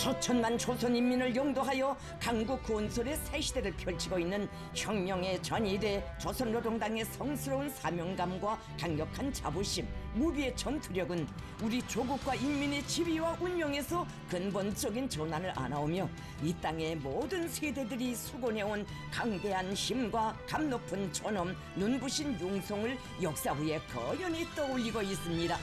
수천만 조선인민을 용도하여 강국 건설의 새 시대를 펼치고 있는 혁명의 전일에 조선노동당의 성스러운 사명감과 강력한 자부심, 무비의 전투력은 우리 조국과 인민의 지위와 운명에서 근본적인 전환을 안아오며 이 땅의 모든 세대들이 수고해온 강대한 힘과 감높은 존엄, 눈부신 융성을 역사 위에 거연히 떠올리고 있습니다.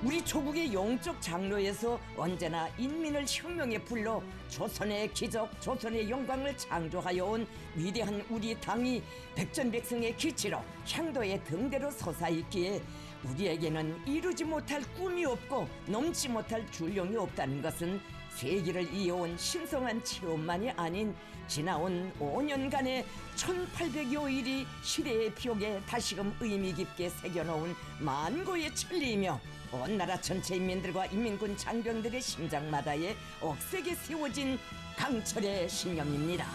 우리 조국의 영적 장로에서 언제나 인민을 혁명에 불러 조선의 기적, 조선의 영광을 창조하여 온 위대한 우리 당이 백전백승의 기치로 향도의 등대로 솟아있기에 우리에게는 이루지 못할 꿈이 없고 넘지 못할 줄령이 없다는 것은 세기를 이어온 신성한 체험만이 아닌 지나온 5년간의 1800여 일이 시대의 벽에 다시금 의미 깊게 새겨놓은 만고의 진리이며 온 나라 전체 인민들과 인민군 장병들의 심장마다에 억세게 세워진 강철의 신념입니다.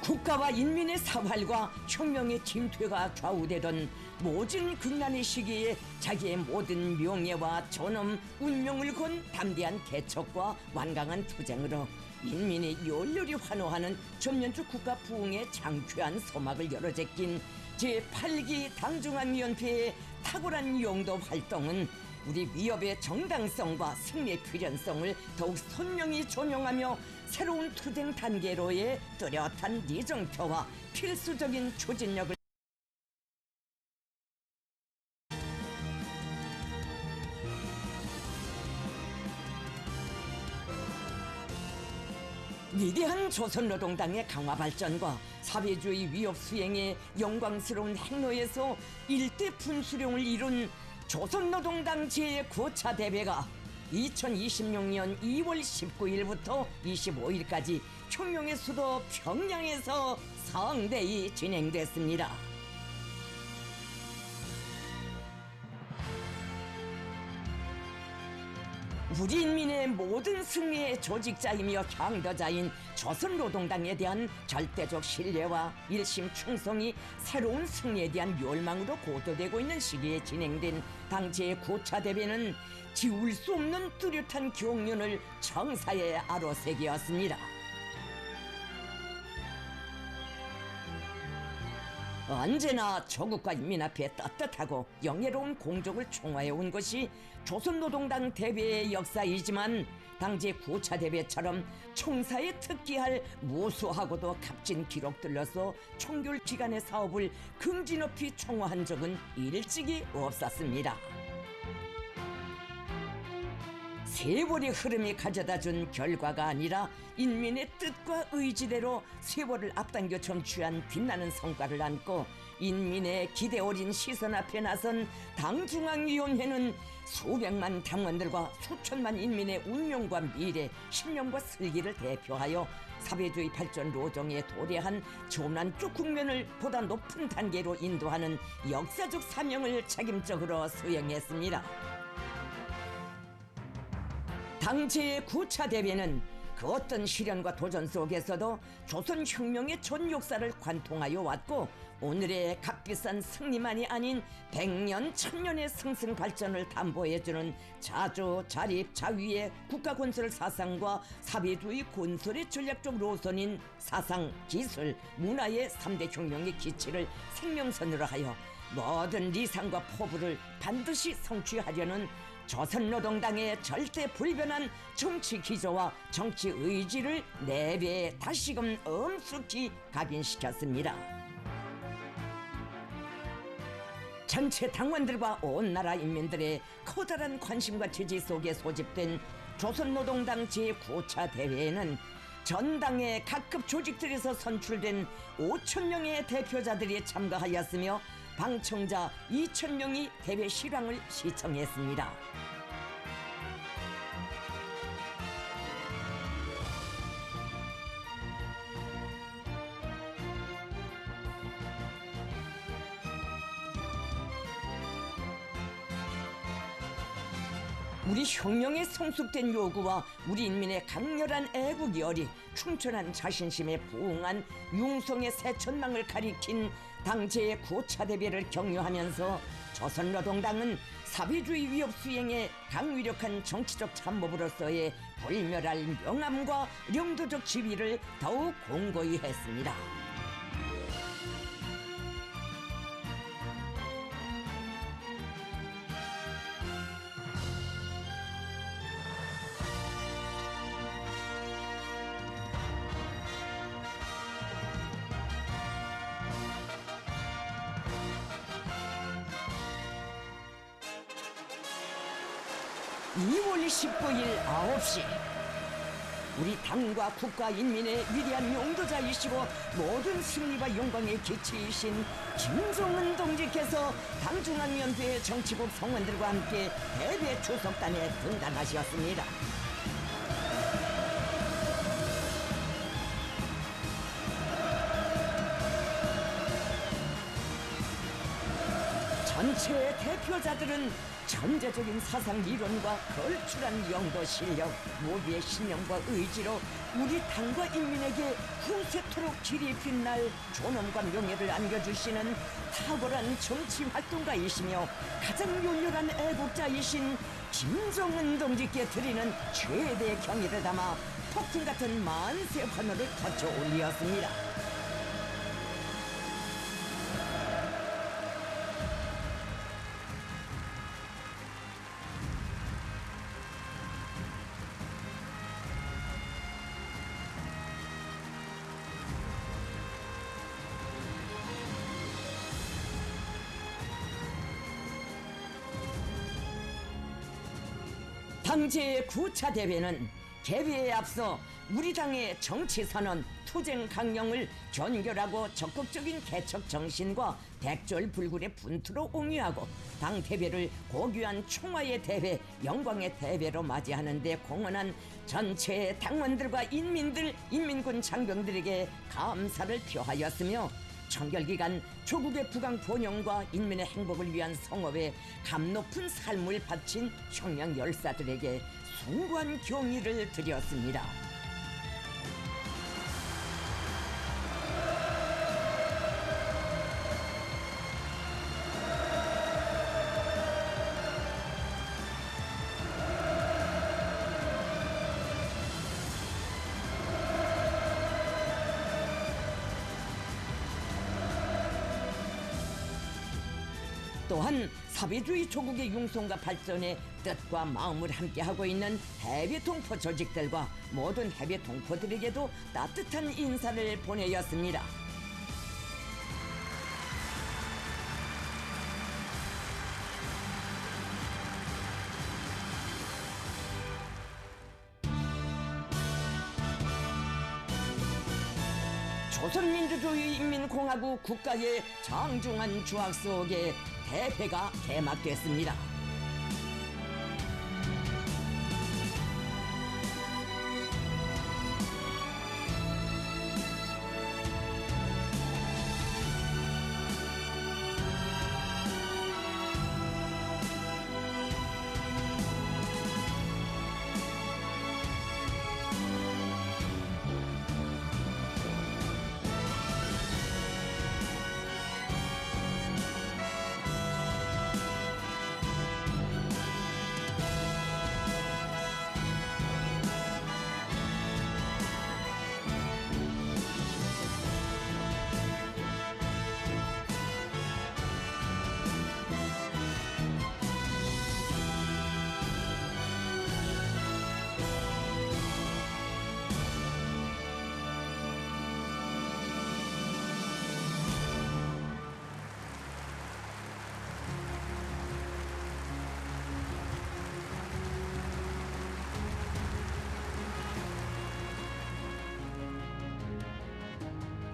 국가와 인민의 사활과 혁명의 진퇴가 좌우되던 모진 극난의 시기에 자기의 모든 명예와 존엄, 운명을 건 담대한 개척과 완강한 투쟁으로 인민이 열렬히 환호하는 전면주 국가 부흥의 장쾌한 소막을 열어제낀 제8기 당중앙위원회의 탁월한 용도 활동은 우리 위협의 정당성과 승리의 필연성을 더욱 선명히 조명하며 새로운 투쟁 단계로의 뚜렷한 리정표와 필수적인 추진력을 위대한 조선노동당의 강화 발전과 사회주의 위협 수행의 영광스러운 행로에서 일대 분수령을 이룬 조선노동당 제9차 대회가 2026년 2월 19일부터 25일까지 혁명의 수도 평양에서 성대히 진행됐습니다. 우리 인민의 모든 승리의 조직자이며 향도자인 조선노동당에 대한 절대적 신뢰와 일심 충성이 새로운 승리에 대한 열망으로 고도되고 있는 시기에 진행된 당 제9차 대회는 지울 수 없는 뚜렷한 경륜을 청사에 아로새기었습니다. 언제나 조국과 인민 앞에 떳떳하고 영예로운 공적을 총화해온 것이 조선노동당 대회의 역사이지만 당제 9차 대회처럼 총사에 특기할 무수하고도 값진 기록들로서 총결 기간의 사업을 긍지 높이 총화한 적은 일찍이 없었습니다. 세월의 흐름이 가져다준 결과가 아니라 인민의 뜻과 의지대로 세월을 앞당겨 점취한 빛나는 성과를 안고 인민의 기대 어린 시선 앞에 나선 당중앙위원회는 수백만 당원들과 수천만 인민의 운명과 미래, 신념과 슬기를 대표하여 사회주의 발전 로정에 도래한 전환적 국면을 보다 높은 단계로 인도하는 역사적 사명을 책임적으로 수행했습니다. 당 제9차 대회는 그 어떤 시련과 도전 속에서도 조선혁명의 전 역사를 관통하여 왔고 오늘의 값비싼 승리만이 아닌 100년, 1000년의 승승 발전을 담보해주는 자주, 자립, 자위의 국가건설 사상과 사회주의 건설의 전략적 노선인 사상, 기술, 문화의 3대 혁명의 기치를 생명선으로 하여 모든 리상과 포부를 반드시 성취하려는 조선노동당의 절대 불변한 정치 기조와 정치 의지를 내배에 다시금 엄숙히 각인시켰습니다. 전체 당원들과 온 나라 인민들의 커다란 관심과 지지 속에 소집된 조선노동당 제9차 대회에는 전당의 각급 조직들에서 선출된 5,000명의 대표자들이 참가하였으며 방청자 2,000명이 대회 실황을 시청했습니다. 우리 혁명에 성숙된 요구와 우리 인민의 강렬한 애국열이 충천한 자신심에 부응한 융성의 새천망을 가리킨 당제의 구차대비를 격려하면서 조선노동당은 사회주의 위협 수행에 강위력한 정치적 참모부로서의 불멸할 명암과 영도적 지위를 더욱 공고히 했습니다. (2월 19일) 9시 우리 당과 국가 인민의 위대한 용도자이시고 모든 승리와 영광의 기치이신 김정은 동지께서 당중앙위원회 정치국 성원들과 함께 대배 추석단에 등단하셨습니다. 전체 대표자들은 천재적인 사상 이론과 걸출한 영도 실력, 모두의 신념과 의지로 우리 당과 인민에게 후세토록 길이 빛날 존엄과 명예를 안겨주시는 탁월한 정치 활동가이시며 가장 열렬한 애국자이신 김정은 동지께 드리는 최대의 경의를 담아 폭풍 같은 만세 환호를 거쳐 올리었습니다. 당제의 9차 대회는 개회에 앞서 우리 당의 정치선언, 투쟁 강령을 견결하고 적극적인 개척 정신과 백절불굴의 분투로 옹이하고 당 대회를 고귀한 총화의 대회, 영광의 대회로 맞이하는 데 공헌한 전체 당원들과 인민들, 인민군 장병들에게 감사를 표하였으며 청결기간 조국의 부강 번영과 인민의 행복을 위한 성업에 감 높은 삶을 바친 혁명 열사들에게 숭고한 경의를 드렸습니다. 또한 사회주의 조국의 융성과 발전에 뜻과 마음을 함께하고 있는 해외 동포 조직들과 모든 해외 동포들에게도 따뜻한 인사를 보내었습니다. 조선민주주의인민공화국 국가의 장중한 주악 속에 대회가 개막됐습니다.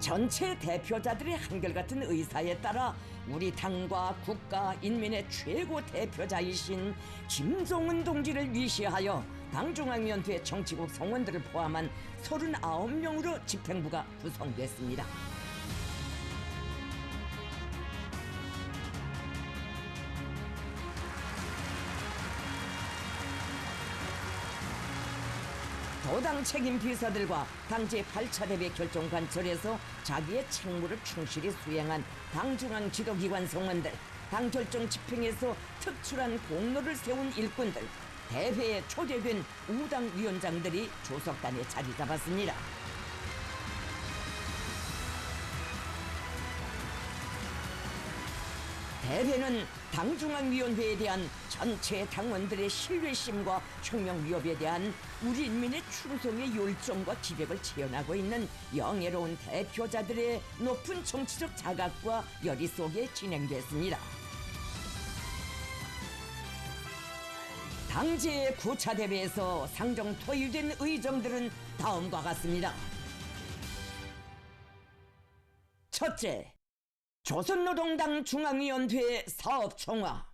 전체 대표자들의 한결같은 의사에 따라 우리 당과 국가 인민의 최고 대표자이신 김정은 동지를 위시하여 당중앙위원회 정치국 성원들을 포함한 39명으로 집행부가 구성됐습니다. 도당 책임 비서들과 당 제8차 대회 결정 관철에서 자기의 책무를 충실히 수행한 당 중앙 지도기관 성원들, 당 결정 집행에서 특출한 공로를 세운 일꾼들, 대회에 초대된 우당 위원장들이 조석단에 자리 잡았습니다. 대회는 당중앙위원회에 대한 전체 당원들의 신뢰심과 혁명 위협에 대한 우리 인민의 충성의 열정과 기백을 체현하고 있는 영예로운 대표자들의 높은 정치적 자각과 열의 속에 진행됐습니다. 당제 9차 대회에서 상정 토의된 의정들은 다음과 같습니다. 첫째, 조선노동당 중앙위원회 사업총화.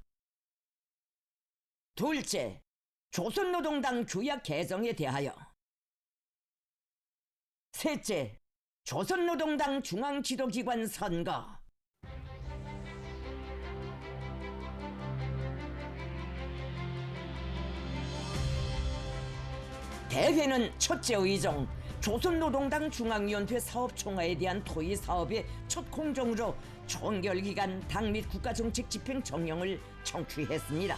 둘째, 조선노동당 규약 개정에 대하여. 셋째, 조선노동당 중앙지도기관 선거. 대회는 첫째 의정, 조선노동당 중앙위원회 사업총화에 대한 토의 사업의 첫 공정으로 총결기간 당 및 국가정책 집행 정령을 청취했습니다.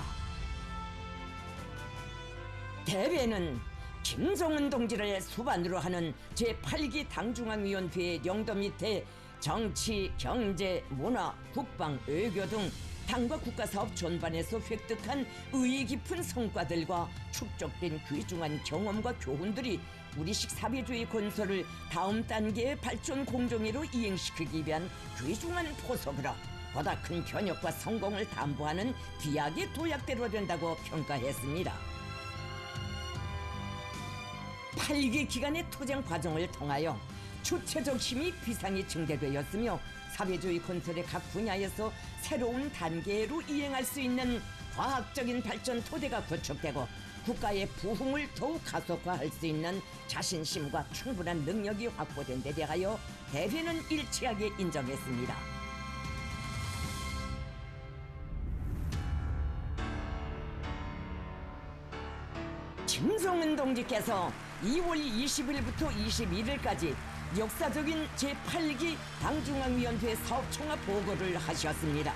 대회는 김정은 동지를 수반으로 하는 제8기 당중앙위원회의 영도 밑에 정치, 경제, 문화, 국방, 외교 등 당과 국가사업 전반에서 획득한 의의 깊은 성과들과 축적된 귀중한 경험과 교훈들이 우리식 사회주의 건설을 다음 단계의 발전 공정으로 이행시키기 위한 귀중한 포석으로 보다 큰 변혁과 성공을 담보하는 비약의 도약대로 된다고 평가했습니다. 8기 기간의 투쟁 과정을 통하여 주체적 힘이 비상이 증대되었으며 사회주의 건설의 각 분야에서 새로운 단계로 이행할 수 있는 과학적인 발전 토대가 구축되고 국가의 부흥을 더욱 가속화할 수 있는 자신심과 충분한 능력이 확보된 데 대하여 대회는 일치하게 인정했습니다. 김정은 동지께서 2월 20일부터 21일까지 역사적인 제8기 당중앙위원회 사업총화 보고를 하셨습니다.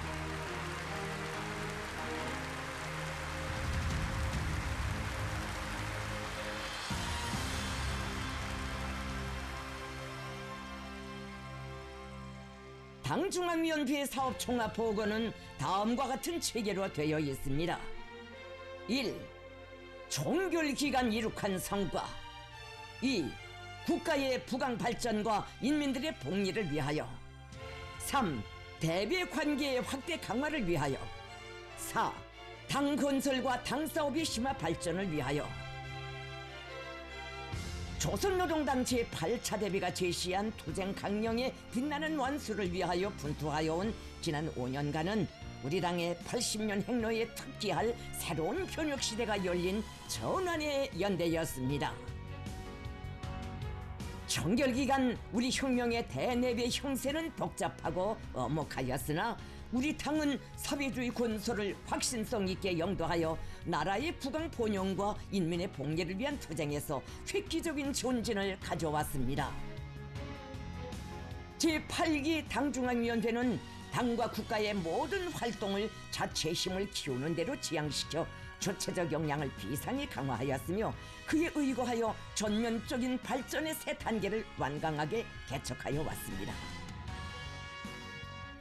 당중앙위원회 사업총화 보고는 다음과 같은 체계로 되어 있습니다. 1. 종결기간 이룩한 성과. 2. 국가의 부강 발전과 인민들의 복리를 위하여. 3. 대외 관계의 확대 강화를 위하여. 4. 당 건설과 당 사업의 심화 발전을 위하여. 조선노동당 제8차 대회가 제시한 투쟁 강령의 빛나는 완수를 위하여 분투하여 온 지난 5년간은 우리 당의 80년 행로에 특기할 새로운 변혁 시대가 열린 전환의 연대였습니다. 정결기간 우리 혁명의 대내외 형세는 복잡하고 엄혹하였으나 우리 당은 사회주의 건설을 확신성 있게 영도하여 나라의 부강 번영과 인민의 복리를 위한 투쟁에서 획기적인 존진을 가져왔습니다. 제8기 당중앙위원회는 당과 국가의 모든 활동을 자체 힘을 키우는 대로 지향시켜 주체적 역량을 비상히 강화하였으며 그에 의거하여 전면적인 발전의 새 단계를 완강하게 개척하여 왔습니다.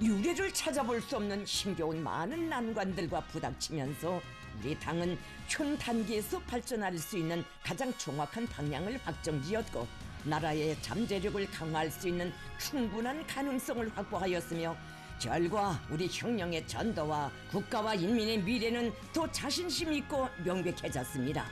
유례를 찾아볼 수 없는 힘겨운 많은 난관들과 부닥치면서 우리 당은 현 단계에서 발전할 수 있는 가장 정확한 방향을 확정지었고 나라의 잠재력을 강화할 수 있는 충분한 가능성을 확보하였으며 결과 우리 혁명의 전도와 국가와 인민의 미래는 더 자신심 있고 명백해졌습니다.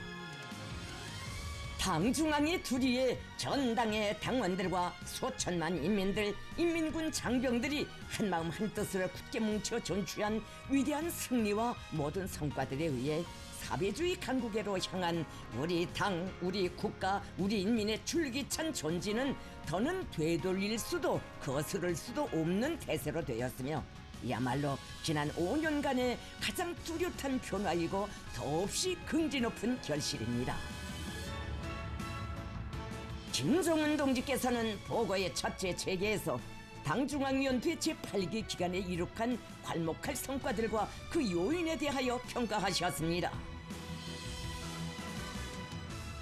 당 중앙의 두리에 전당의 당원들과 수천만 인민들, 인민군 장병들이 한마음 한뜻으로 굳게 뭉쳐 전취한 위대한 승리와 모든 성과들에 의해 사회주의 강국으로 향한 우리 당, 우리 국가, 우리 인민의 줄기찬 전진은 더는 되돌릴 수도 거스를 수도 없는 대세로 되었으며 이야말로 지난 5년간의 가장 뚜렷한 변화이고 더없이 긍지 높은 결실입니다. 김정은 동지께서는 보고의 첫째 재계에서 당중앙위원회 제8기 기간에 이룩한 괄목할 성과들과 그 요인에 대하여 평가하셨습니다.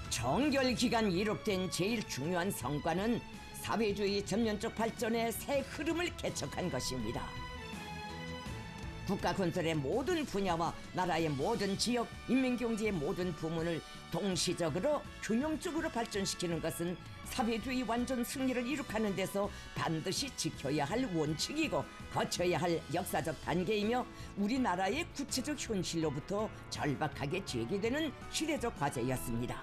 정결 기간 이룩된 제일 중요한 성과는 사회주의 전면적 발전의 새 흐름을 개척한 것입니다. 국가 건설의 모든 분야와 나라의 모든 지역, 인민경제의 모든 부문을 동시적으로 균형적으로 발전시키는 것은 사회주의 완전 승리를 이룩하는 데서 반드시 지켜야 할 원칙이고 거쳐야 할 역사적 단계이며 우리나라의 구체적 현실로부터 절박하게 제기되는 시대적 과제였습니다.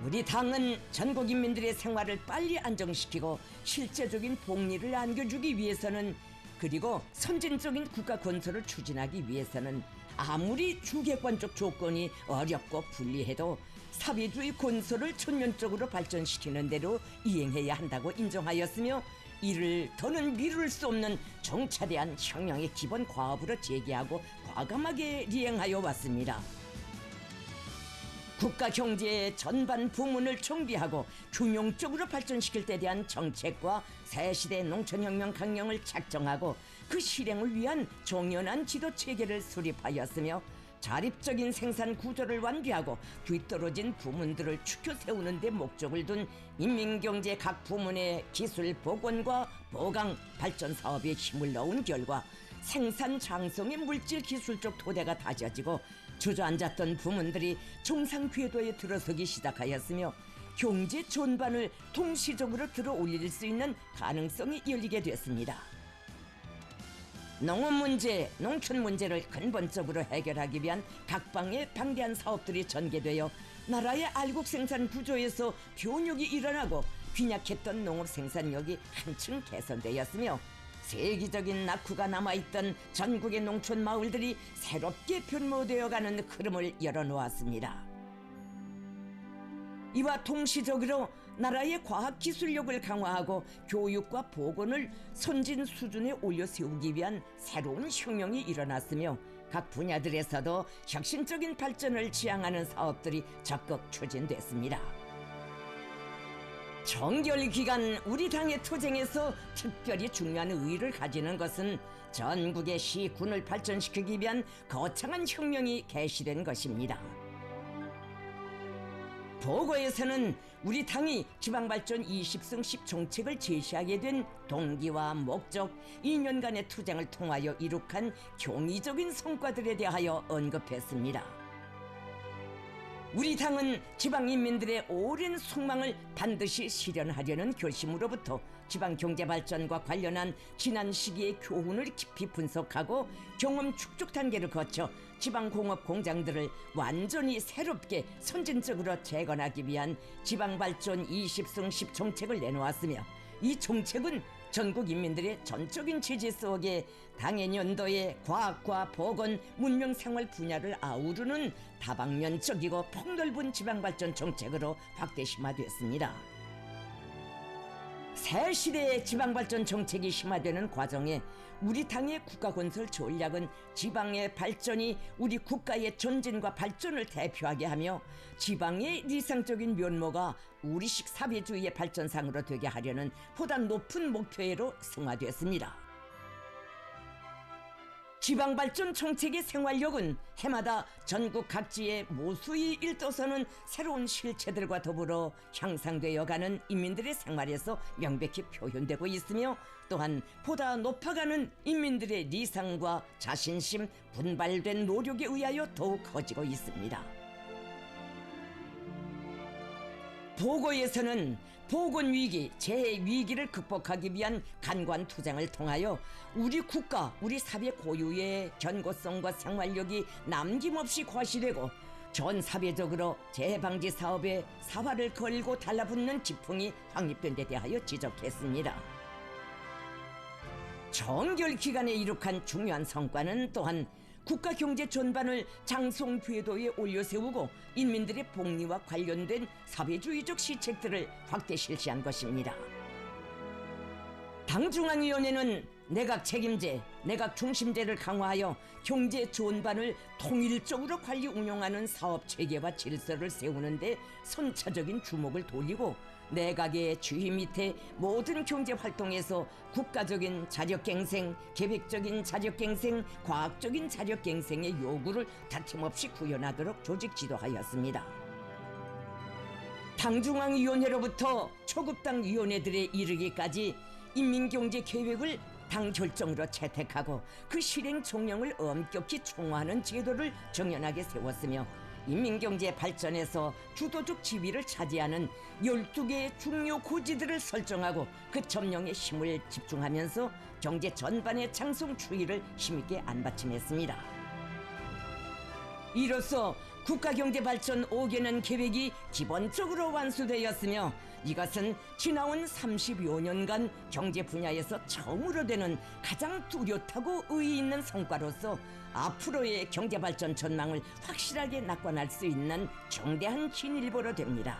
우리 당은 전국 인민들의 생활을 빨리 안정시키고 실제적인 복리를 안겨주기 위해서는, 그리고 선진적인 국가 건설을 추진하기 위해서는 아무리 주객관적 조건이 어렵고 불리해도 사회주의 건설을 전면적으로 발전시키는 대로 이행해야 한다고 인정하였으며, 이를 더는 미룰 수 없는 정차대한 혁명의 기본 과업으로 제기하고 과감하게 리행하여 왔습니다. 국가 경제의 전반 부문을 정비하고 균형적으로 발전시킬 데 대한 정책과 새시대 농촌혁명 강령을 작정하고 그 실행을 위한 종연한 지도 체계를 수립하였으며, 자립적인 생산 구조를 완비하고 뒤떨어진 부문들을 추켜 세우는 데 목적을 둔 인민경제 각 부문의 기술 복원과 보강 발전 사업에 힘을 넣은 결과 생산 장성의 물질 기술적 토대가 다져지고 주저앉았던 부문들이 정상 궤도에 들어서기 시작하였으며, 경제 전반을 동시적으로 들어 올릴 수 있는 가능성이 열리게 됐습니다. 농업 문제, 농촌 문제를 근본적으로 해결하기 위한 각방의 방대한 사업들이 전개되어 나라의 알곡 생산 구조에서 변혁이 일어나고 빈약했던 농업 생산력이 한층 개선되었으며, 세계적인 낙후가 남아있던 전국의 농촌 마을들이 새롭게 변모되어가는 흐름을 열어놓았습니다. 이와 동시적으로 나라의 과학기술력을 강화하고 교육과 보건을 선진 수준에 올려 세우기 위한 새로운 혁명이 일어났으며, 각 분야들에서도 혁신적인 발전을 지향하는 사업들이 적극 추진됐습니다. 정결 기간 우리 당의 투쟁에서 특별히 중요한 의의를 가지는 것은 전국의 시, 군을 발전시키기 위한 거창한 혁명이 개시된 것입니다. 보고에서는 우리 당이 지방발전 20승 10정책을 제시하게 된 동기와 목적, 2년간의 투쟁을 통하여 이룩한 경이적인 성과들에 대하여 언급했습니다. 우리 당은 지방인민들의 오랜 속망을 반드시 실현하려는 결심으로부터 지방경제발전과 관련한 지난 시기의 교훈을 깊이 분석하고 경험 축적 단계를 거쳐 지방공업 공장들을 완전히 새롭게 선진적으로 재건하기 위한 지방발전 20승 10정책을 내놓았으며, 이 정책은 전국 인민들의 전적인 지지 속에 당의 연도의 과학과 보건, 문명생활 분야를 아우르는 다방면적이고 폭넓은 지방발전 정책으로 확대 심화됐습니다. 새 시대의 지방발전 정책이 심화되는 과정에 우리 당의 국가건설 전략은 지방의 발전이 우리 국가의 전진과 발전을 대표하게 하며, 지방의理想적인 면모가 우리식 사회주의의 발전상으로 되게 하려는 보다 높은 목표로 승화됐습니다. 지방발전 정책의 생활력은 해마다 전국 각지의 무수히 일도서는 새로운 실체들과 더불어 향상되어가는 인민들의 생활에서 명백히 표현되고 있으며, 또한 보다 높아가는 인민들의 리상과 자신심, 분발된 노력에 의하여 더욱 커지고 있습니다. 보고에서는 보건위기, 재위기를 극복하기 위한 간관 투쟁을 통하여 우리 국가, 우리 사회 고유의 견고성과 생활력이 남김없이 과시되고 전 사회적으로 재해방지 사업에 사활을 걸고 달라붙는 지풍이 확립된 데 대하여 지적했습니다. 정결 기간에 이룩한 중요한 성과는 또한 국가 경제 전반을 장성 궤도에 올려세우고 인민들의 복리와 관련된 사회주의적 시책들을 확대 실시한 것입니다. 당중앙위원회는 내각 책임제, 내각 중심제를 강화하여 경제 전반을 통일적으로 관리 운영하는 사업 체계와 질서를 세우는데 선차적인 주목을 돌리고 내각의 지휘 밑에 모든 경제 활동에서 국가적인 자력갱생, 계획적인 자력갱생, 과학적인 자력갱생의 요구를 다툼없이 구현하도록 조직 지도하였습니다. 당중앙위원회로부터 초급당 위원회들에 이르기까지 인민경제계획을 당 결정으로 채택하고 그 실행 총령을 엄격히 총화하는 제도를 정연하게 세웠으며 인민경제 발전에서 주도적 지위를 차지하는 12개의 중요 고지들을 설정하고 그 점령에 힘을 집중하면서 경제 전반의 장성 추이를 힘있게 안받침했습니다. 이로써 국가경제발전 5개년 계획이 기본적으로 완수되었으며 이것은 지나온 30여 년간 경제 분야에서 처음으로 되는 가장 뚜렷하고 의의 있는 성과로서 앞으로의 경제발전 전망을 확실하게 낙관할 수 있는 정대한 진일보로 됩니다.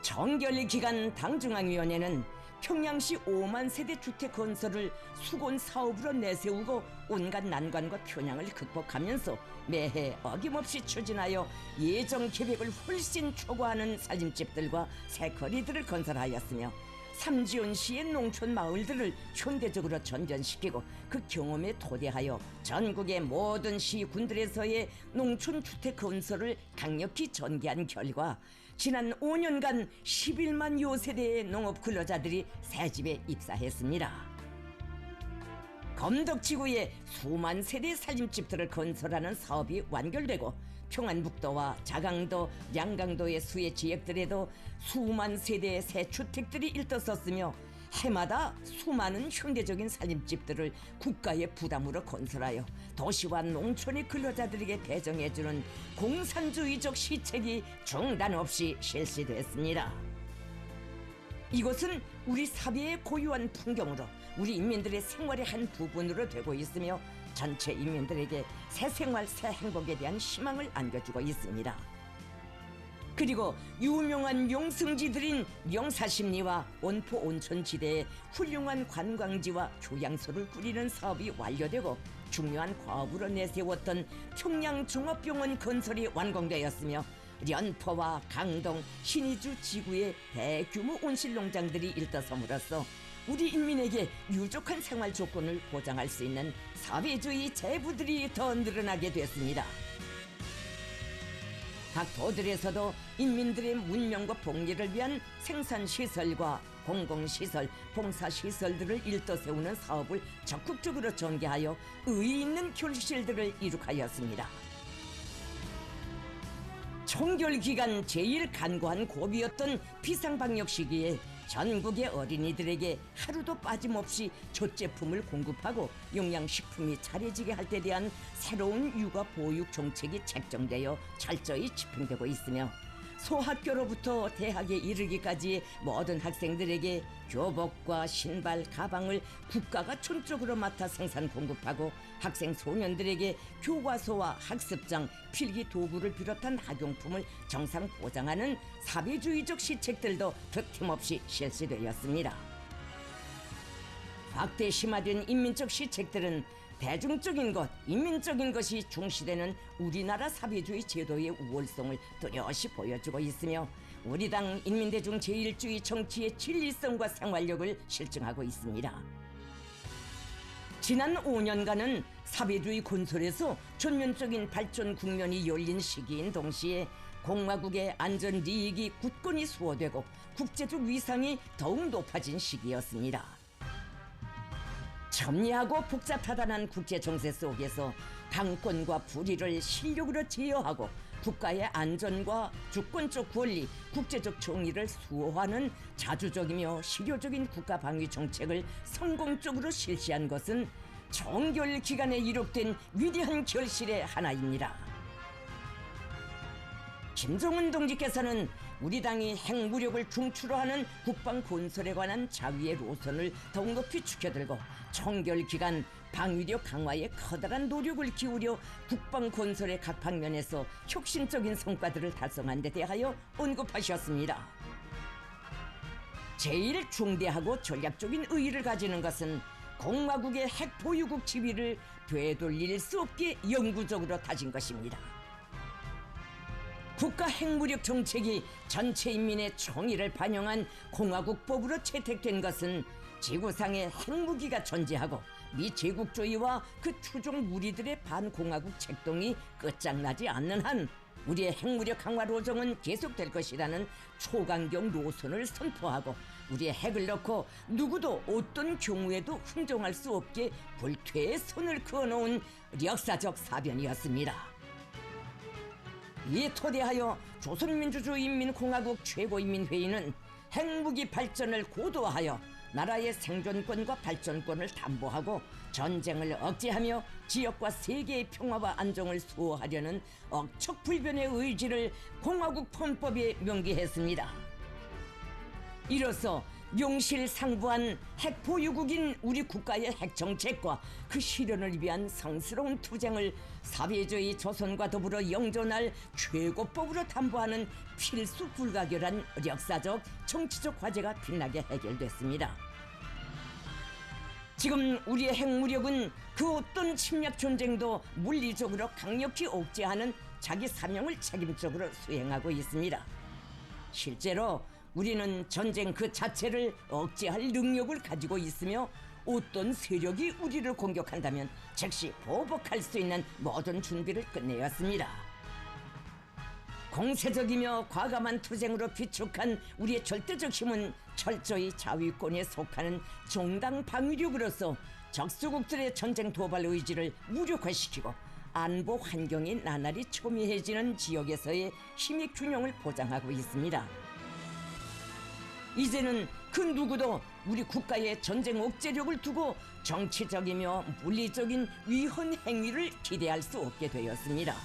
정결기간 당중앙위원회는 평양시 5만 세대 주택 건설을 수건 사업으로 내세우고 온갖 난관과 편향을 극복하면서 매해 어김없이 추진하여 예정 계획을 훨씬 초과하는 살림집들과 새거리들을 건설하였으며 삼지연시의 농촌 마을들을 현대적으로 전전시키고 그 경험에 토대하여 전국의 모든 시군들에서의 농촌 주택 건설을 강력히 전개한 결과 지난 5년간 11만 여 세대의 농업 근로자들이 새집에 입사했습니다. 검덕지구에 수만 세대 살림집들을 건설하는 사업이 완결되고 평안북도와 자강도, 양강도의 수의 지역들에도 수만 세대의 새 주택들이 일떠섰으며 해마다 수많은 현대적인 살림집들을 국가의 부담으로 건설하여 도시와 농촌의 근로자들에게 배정해주는 공산주의적 시책이 중단 없이 실시됐습니다. 이것은 우리 사회의 고유한 풍경으로 우리 인민들의 생활의 한 부분으로 되고 있으며 전체 인민들에게 새 생활, 새 행복에 대한 희망을 안겨주고 있습니다. 그리고 유명한 용승지들인 영사심리와 원포 온천지대에 훌륭한 관광지와 교양소를 꾸리는 사업이 완료되고 중요한 과업으로 내세웠던 평양종합병원 건설이 완공되었으며 연포와 강동, 신의주 지구의 대규모 온실농장들이 일떠섬으로써 우리 인민에게 유족한 생활 조건을 보장할 수 있는 사회주의 제부들이 더 늘어나게 됐습니다. 각 도들에서도 인민들의 문명과 복리를 위한 생산시설과 공공시설, 봉사시설들을 일떠 세우는 사업을 적극적으로 전개하여 의의 있는 결실들을 이룩하였습니다. 총결기간 제일 간고한 고비였던 비상방역 시기에 전국의 어린이들에게 하루도 빠짐없이 젖제품을 공급하고 영양식품이 차려지게 할 때 대한 새로운 육아 보육 정책이 책정되어 철저히 집행되고 있으며 소학교로부터 대학에 이르기까지의 모든 학생들에게 교복과 신발, 가방을 국가가 전적으로 맡아 생산 공급하고 학생 소년들에게 교과서와 학습장, 필기 도구를 비롯한 학용품을 정상 보장하는 사회주의적 시책들도 득템없이 실시되었습니다. 확대심화된 인민적 시책들은 대중적인 것, 인민적인 것이 중시되는 우리나라 사회주의 제도의 우월성을 뚜렷이 보여주고 있으며 우리 당 인민대중 제일주의 정치의 진리성과 생활력을 실증하고 있습니다. 지난 5년간은 사회주의 건설에서 전면적인 발전 국면이 열린 시기인 동시에 공화국의 안전 리익이 굳건히 수호되고 국제적 위상이 더욱 높아진 시기였습니다. 첨예하고 복잡하다는 국제 정세 속에서 강권과 불의를 실력으로 제어하고 국가의 안전과 주권적 권리, 국제적 정의를 수호하는 자주적이며 실효적인 국가 방위 정책을 성공적으로 실시한 것은 정결 기간에 이룩된 위대한 결실의 하나입니다. 김정은 동지께서는 우리 당이 핵무력을 중추로 하는 국방 건설에 관한 자위의 노선을 더욱 높이 축여들고 청결 기간 방위력 강화에 커다란 노력을 기울여 국방 건설의 각 방면에서 혁신적인 성과들을 달성한 데 대하여 언급하셨습니다. 제일 중대하고 전략적인 의의를 가지는 것은 공화국의 핵 보유국 지위를 되돌릴 수 없게 영구적으로 다진 것입니다. 국가 핵무력 정책이 전체 인민의 총의를 반영한 공화국법으로 채택된 것은 지구상에 핵무기가 존재하고 미제국주의와 그 추종 무리들의 반공화국 책동이 끝장나지 않는 한 우리의 핵무력 강화 로정은 계속될 것이라는 초강경 노선을 선포하고 우리의 핵을 넣고 누구도 어떤 경우에도 흥정할 수 없게 불퇴의 손을 그어놓은 역사적 사변이었습니다. 이에 토대하여 조선민주주의인민공화국 최고인민회의는 핵무기 발전을 고도화하여 나라의 생존권과 발전권을 담보하고 전쟁을 억제하며 지역과 세계의 평화와 안정을 수호하려는 억척불변의 의지를 공화국 헌법에 명기했습니다. 이로써 명실상부한 핵보유국인 우리 국가의 핵정책과 그 실현을 위한 성스러운 투쟁을 사회주의 조선과 더불어 영존할 최고법으로 담보하는 필수 불가결한 역사적 정치적 과제가 빛나게 해결됐습니다. 지금 우리의 핵무력은 그 어떤 침략 전쟁도 물리적으로 강력히 억제하는 자기 사명을 책임적으로 수행하고 있습니다. 실제로 우리는 전쟁 그 자체를 억제할 능력을 가지고 있으며 어떤 세력이 우리를 공격한다면 즉시 보복할 수 있는 모든 준비를 끝내었습니다. 공세적이며 과감한 투쟁으로 비축한 우리의 절대적 힘은 철저히 자위권에 속하는 정당 방위력으로서 적수국들의 전쟁 도발 의지를 무력화시키고 안보 환경이 나날이 첨예해지는 지역에서의 힘의 균형을 보장하고 있습니다. 이제는 그 누구도 우리 국가의 전쟁 억제력을 두고 정치적이며 물리적인 위헌 행위를 기대할 수 없게 되었습니다.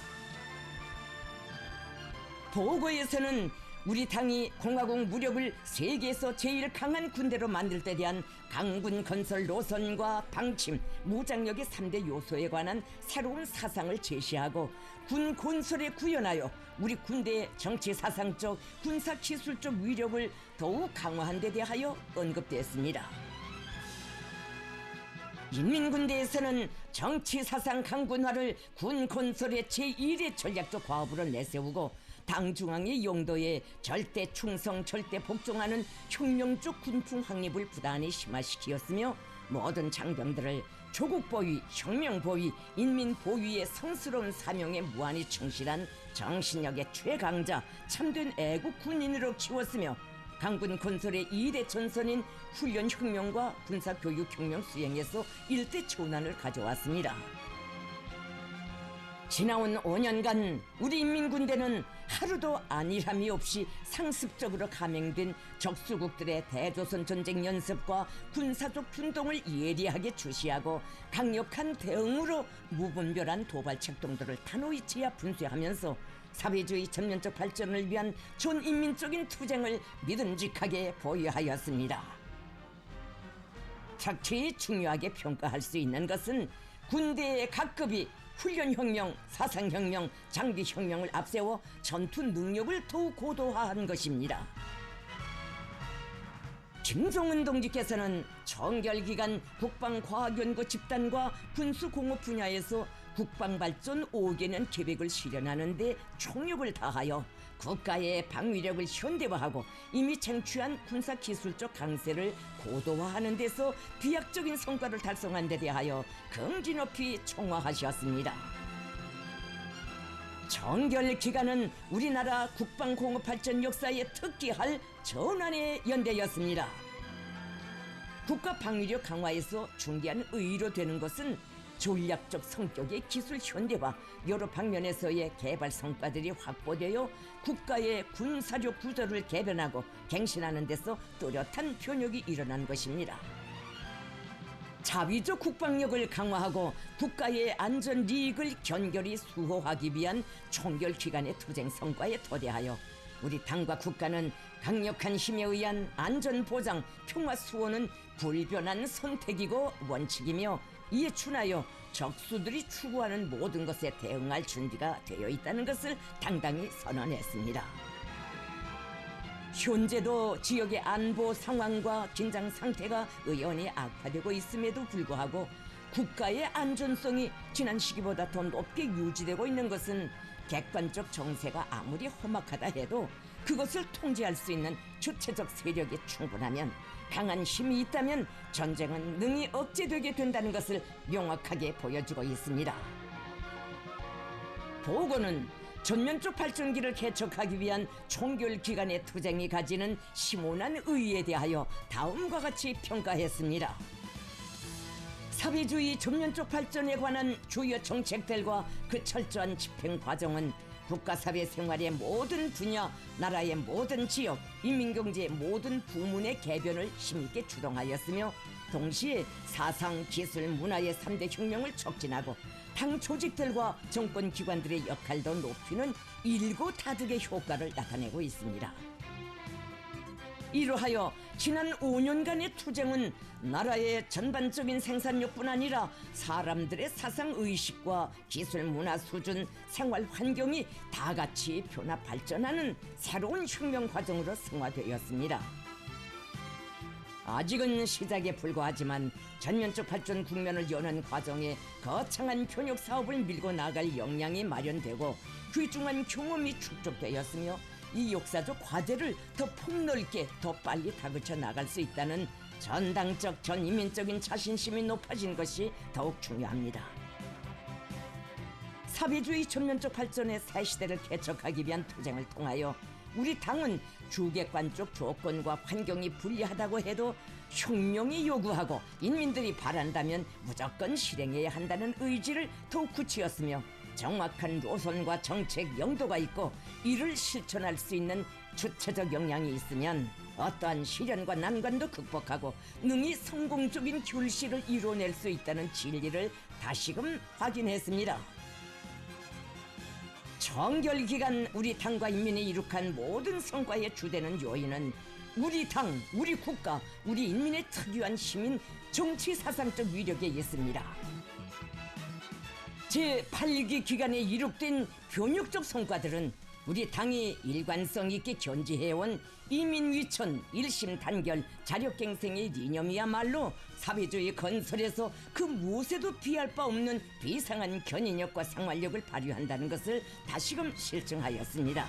보고에서는 우리 당이 공화국 무력을 세계에서 제일 강한 군대로 만들 때 대한 강군 건설 노선과 방침, 무장력의 3대 요소에 관한 새로운 사상을 제시하고 군 건설에 구현하여 우리 군대의 정치 사상적, 군사 기술적 위력을 더욱 강화한 데 대하여 언급됐습니다. 인민군대에서는 정치 사상 강군화를 군 건설의 제1의 전략적 과업으로 내세우고 당 중앙의 용도에 절대 충성, 절대 복종하는 혁명적 군풍 확립을 부단히 심화시키었으며 모든 장병들을 조국 보위, 혁명 보위, 인민 보위의 성스러운 사명에 무한히 충실한 정신력의 최강자, 참된 애국 군인으로 키웠으며 강군 건설의 2대 전선인 훈련 혁명과 군사 교육 혁명 수행에서 일대 초난을 가져왔습니다. 지나온 5년간 우리 인민군대는 하루도 안일함이 없이 상습적으로 감행된 적수국들의 대조선 전쟁 연습과 군사적 준동을 예리하게 주시하고 강력한 대응으로 무분별한 도발 책동들을 단호히 제압 분쇄하면서 사회주의 전면적 발전을 위한 전인민적인 투쟁을 믿음직하게 보유하였습니다. 특히 중요하게 평가할 수 있는 것은 군대의 각급이 훈련혁명, 사상혁명, 장비혁명을 앞세워 전투 능력을 더욱 고도화한 것입니다. 김정은 동지께서는 정결기간 국방과학연구 집단과 군수공업 분야에서 국방발전 5개년 계획을 실현하는 데 총력을 다하여 국가의 방위력을 현대화하고 이미 쟁취한 군사기술적 강세를 고도화하는 데서 비약적인 성과를 달성한 데 대하여 긍지 높이 총화하셨습니다. 정결기간은 우리나라 국방공업발전 역사에 특기할 전환의 연대였습니다. 국가 방위력 강화에서 중대한 의의로 되는 것은 전략적 성격의 기술 현대화, 여러 방면에서의 개발 성과들이 확보되어 국가의 군사력 구조를 개변하고 갱신하는 데서 뚜렷한 변혁이 일어난 것입니다. 자위적 국방력을 강화하고 국가의 안전 이익을 견결히 수호하기 위한 총결 기간의 투쟁 성과에 토대하여 우리 당과 국가는 강력한 힘에 의한 안전 보장, 평화 수호는 불변한 선택이고 원칙이며 이에 준하여 적수들이 추구하는 모든 것에 대응할 준비가 되어 있다는 것을 당당히 선언했습니다. 현재도 지역의 안보 상황과 긴장 상태가 의연히 악화되고 있음에도 불구하고 국가의 안전성이 지난 시기보다 더 높게 유지되고 있는 것은 객관적 정세가 아무리 험악하다 해도 그것을 통제할 수 있는 주체적 세력이 충분하면, 강한 힘이 있다면 전쟁은 능히 억제되게 된다는 것을 명확하게 보여주고 있습니다. 보고는 전면적 발전기를 개척하기 위한 총결 기관의 투쟁이 가지는 심오한 의의에 대하여 다음과 같이 평가했습니다. 사회주의 전면적 발전에 관한 주요 정책들과 그 철저한 집행 과정은 국가사회 생활의 모든 분야, 나라의 모든 지역, 인민경제의 모든 부문의 개변을 힘있게 주동하였으며, 동시에 사상, 기술, 문화의 3대 혁명을 촉진하고 당 조직들과 정권기관들의 역할도 높이는 일고다득의 효과를 나타내고 있습니다. 이로하여 지난 5년간의 투쟁은 나라의 전반적인 생산력뿐 아니라 사람들의 사상의식과 기술 문화 수준, 생활 환경이 다같이 변화 발전하는 새로운 혁명 과정으로 승화되었습니다. 아직은 시작에 불과하지만 전면적 발전 국면을 여는 과정에 거창한 변혁 사업을 밀고 나갈 역량이 마련되고 귀중한 경험이 축적되었으며, 이 역사적 과제를 더 폭넓게 더 빨리 다그쳐 나갈 수 있다는 전당적 전인민적인 자신심이 높아진 것이 더욱 중요합니다. 사회주의 전면적 발전의 새 시대를 개척하기 위한 투쟁을 통하여 우리 당은 주객관적 조건과 환경이 불리하다고 해도 혁명이 요구하고 인민들이 바란다면 무조건 실행해야 한다는 의지를 더욱 굳히었으며, 정확한 노선과 정책 영도가 있고 이를 실천할 수 있는 주체적 역량이 있으면 어떠한 시련과 난관도 극복하고 능히 성공적인 결실을 이뤄낼 수 있다는 진리를 다시금 확인했습니다. 정결기간 우리 당과 인민이 이룩한 모든 성과의 주되는 요인은 우리 당, 우리 국가, 우리 인민의 특유한 힘인 정치사상적 위력에 있습니다. 제8기 기간에 이룩된 변혁적 성과들은 우리 당이 일관성 있게 견지해온 이민위천, 일심단결, 자력갱생의 이념이야말로 사회주의 건설에서 그 무엇에도 비할 바 없는 비상한 견인력과 생활력을 발휘한다는 것을 다시금 실증하였습니다.